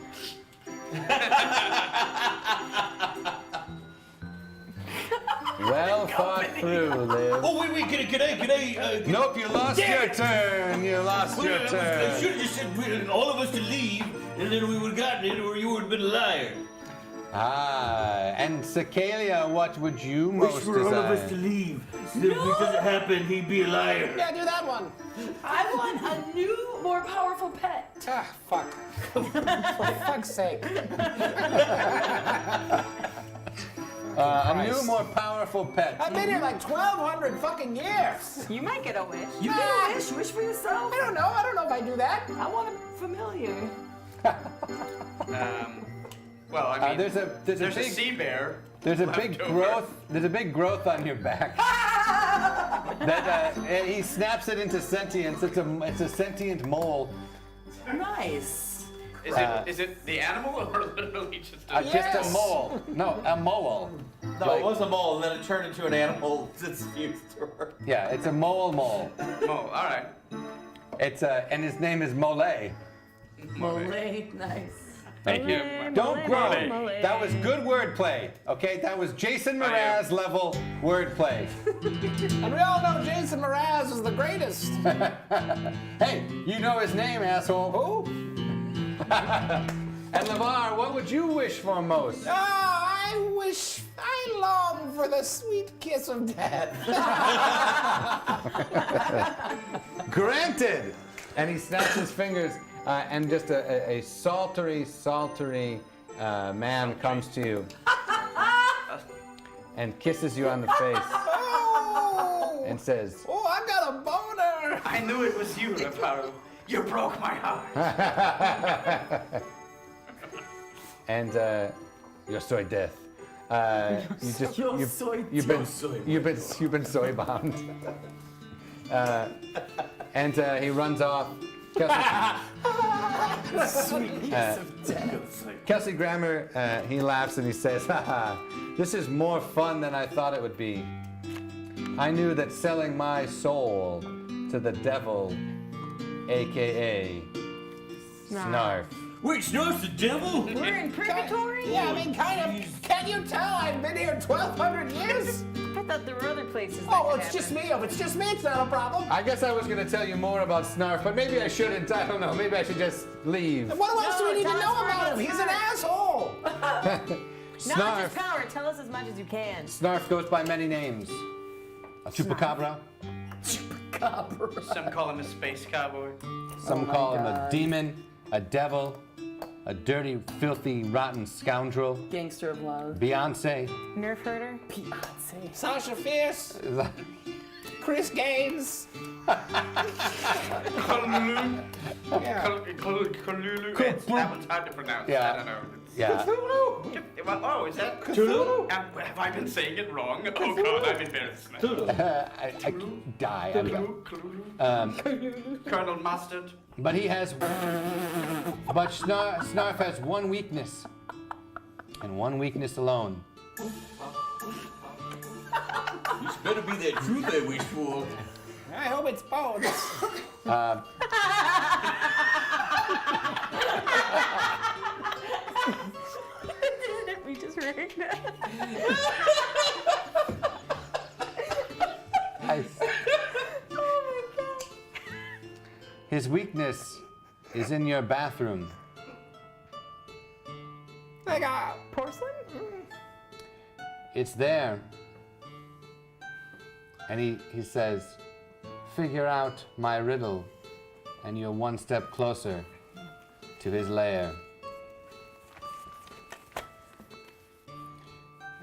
Well thought through, Liv. Oh, wait, can I? Nope, you lost your turn. You lost your I turn. should have just said all of us to leave, and then we would have gotten it, or you would have been a liar. And Cecaelia, what would you most Wish for all of us to desire? leave. So that if it doesn't happen, he'd be a liar. Yeah, do that one. I want a new, more powerful pet. Ah, fuck. For fuck's sake. A new, more powerful pet. I've been here like 1,200 fucking years. You might get a wish. You get a wish. Wish for yourself. I don't know if I do that. I want a familiar. Well, I mean, There's a there's a big sea bear. there's a big left over. growth. There's a big growth on your back. That he snaps it into sentience. It's a sentient mole. Nice. Is it the animal or literally just a... Just a mole. No, a mole. No, it was a mole, and then it turned into an animal that's fused to her. Yeah, it's a mole. Mole, all right. It's and his name is Mole. Mole. Nice. Thank you. Don't groan. That was good wordplay. Okay, that was Jason Mraz level wordplay. And we all know Jason Mraz is the greatest. Hey, you know his name, asshole. Who? And Lavar, what would you wish for most? I long for the sweet kiss of death. Granted. And he snaps his fingers, and just a saltery man comes to you and kisses you on the face and says, Oh, I got a boner. I knew it was you, Lavar. You broke my heart. and you're soy death. You've been soy bombed. And he runs off. Kelsey Grammer, he laughs and he says, "Haha, this is more fun than I thought it would be. I knew that selling my soul to the devil, aka Snarf." Wait, Snarf's the devil? We're in purgatory? Yeah, I mean, kind of. Can you tell I've been here 1,200 years? I thought there were other places that Oh, could it's just happen. me. If it's just me, it's not a problem. I guess I was going to tell you more about Snarf, but maybe I shouldn't. I don't know. Maybe I should just leave. What else do we need to tell us know more about about him? He's an asshole. Knowledge is power. Tell us as much as you can. Snarf goes by many names. A chupacabra. Some call him a space cowboy. Some call him a demon, a devil, a dirty, filthy, rotten scoundrel. Gangster of love. Beyonce. Nerf herder? Beyonce. Sasha Fierce. Chris Gaines. Kalulu. Kalulu. That one's hard to pronounce. Yeah. I don't know. Yeah. Oh, is that Cthulhu? Have I been saying it wrong? Oh God, I'm embarrassed. I die. I'm done. Colonel Mustard. But he has. But Snarf has one weakness. And one weakness alone. This better be that truth I wish for. I hope it's bones. We just heard. His weakness is in your bathroom. They got Porcelain? It's there. And he says, figure out my riddle, and you're one step closer to his lair.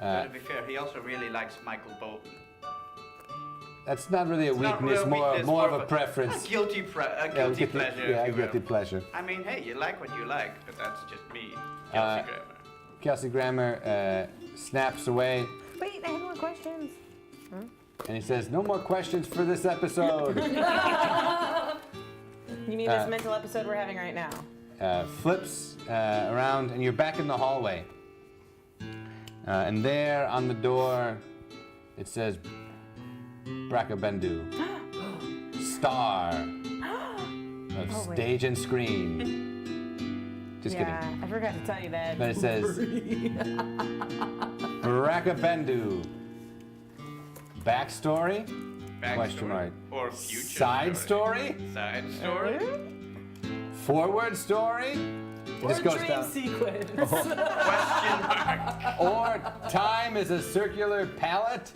To be fair, he also really likes Michael Bolton. That's not really a It's not weakness, real more, weakness, more of a preference. A guilty pleasure, Yeah, if you will. guilty pleasure. I mean, hey, you like what you like, but that's just me, Uh, Kelsey Grammer. Kelsey Grammer snaps away, Wait, I have more questions. and he says, no more questions for this episode. You mean this mental episode we're having right now? Flips around, and you're back in the hallway. And there on the door, it says, Brackabendu, star of stage and screen. Just kidding. I forgot to tell you that. But it says, Brackabendu, backstory? Question mark. Or future Side story? Side story? Forward story? It just goes dream down. sequence. Question mark. Or time is a circular palette?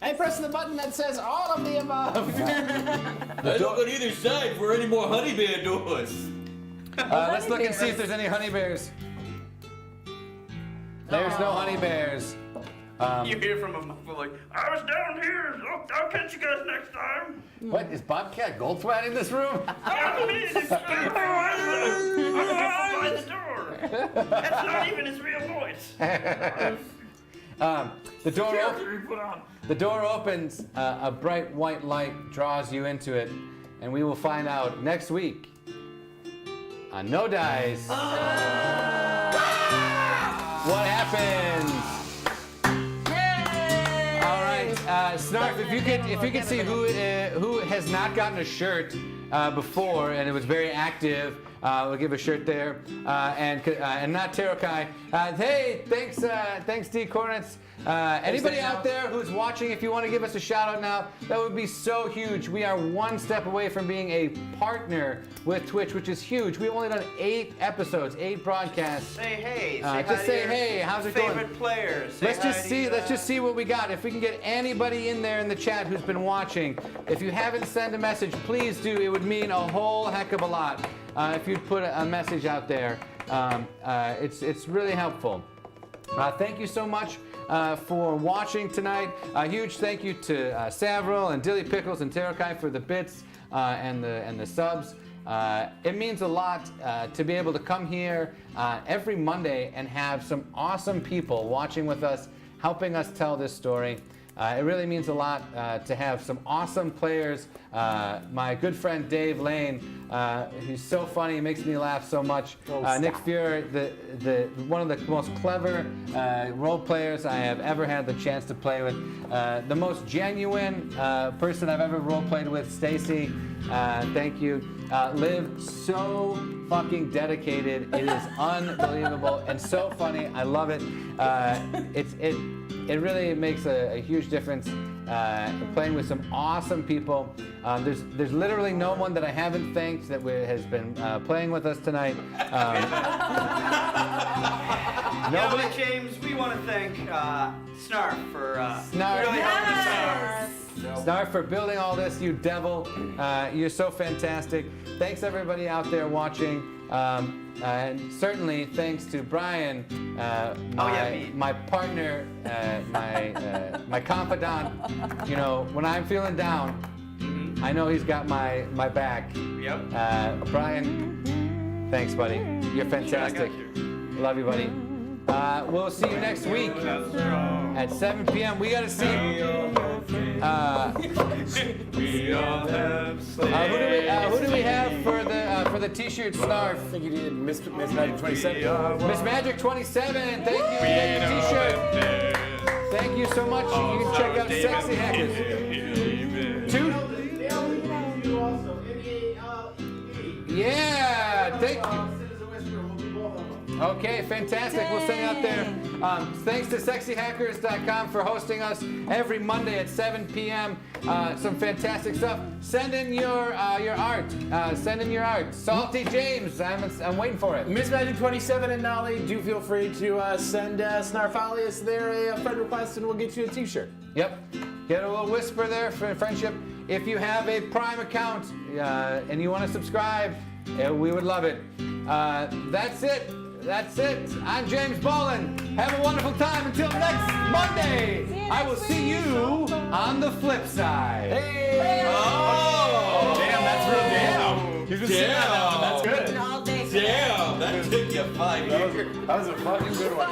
I press the button that says all of the above. I look on either side for any more honey bear doors. Let's look and see if there's any honey bears. There's no honey bears. You hear from a muffle like, I was down here. I'll catch you guys next time. What, is Bobcat Goldthwait in this room? I mean, it's I'm by the door. That's not even his real voice. The door opens, a bright white light draws you into it, and we will find out next week on No Dice what happens. All right, Snarf, if you could see who has not gotten a shirt before, and it was very active, we'll give a shirt there, and not Terokai. Hey, thanks D Cornets. Anybody out there who's watching, if you want to give us a shout out now, that would be so huge. We are one step away from being a partner with Twitch, which is huge. We've only done 8 episodes, 8 broadcasts. Say hey. Just say hey. How's it going? Favorite players. Let's just see what we got. If we can get anybody in there in the chat who's been watching, if you haven't sent a message, please do. It would mean a whole heck of a lot if you'd put a message out there. It's really helpful. Thank you so much for watching tonight. A huge thank you to Savril and Dilly Pickles and Terokai for the bits and the subs. It means a lot to be able to come here every Monday and have some awesome people watching with us, helping us tell this story. It really means a lot to have some awesome players. My good friend Dave Lane, he's so funny, he makes me laugh so much. Nick Fuhrer, one of the most clever role players I have ever had the chance to play with. The most genuine person I've ever role played with, Stacy. Thank you. Liv, so fucking dedicated. It is unbelievable and so funny. I love it. It really makes a huge difference playing with some awesome people. There's literally no one that I haven't thanked that has been playing with us tonight. Nobody, James, we want to thank Snarf for really helping us out. Snarf for building all this, you devil. You're so fantastic. Thanks everybody out there watching. And certainly thanks to Brian, my partner, my confidant. You know, when I'm feeling down, I know he's got my back. Yep. Brian, thanks, buddy. You're fantastic. Love you, buddy. We'll see you next week at 7 p.m. We gotta see. Who do we have for the T-shirt Snarf? I think you did Miss Magic 27. Miss Magic 27. Thank you. T-shirt. Thank you so much. You can check out Sexy Hackers. Yeah. Thank you. Okay, fantastic. We'll send it out there. Thanks to sexyhackers.com for hosting us every Monday at 7 p.m. Some fantastic stuff. Send in your art. Send in your art. Salty James, I'm waiting for it. Miss Magic 27 and Nolly, do feel free to send Snarfalius there a friend request and we'll get you a t-shirt. Yep. Get a little whisper there for friendship. If you have a Prime account and you want to subscribe, we would love it. That's it. That's it. I'm James Bolin. Have a wonderful time until next Monday. I will see you on the flip side. Hey! Oh! Damn, that's real damn. He's been sitting on that one. That's good. All day. Damn, that took you 5 years. That was a fucking good one.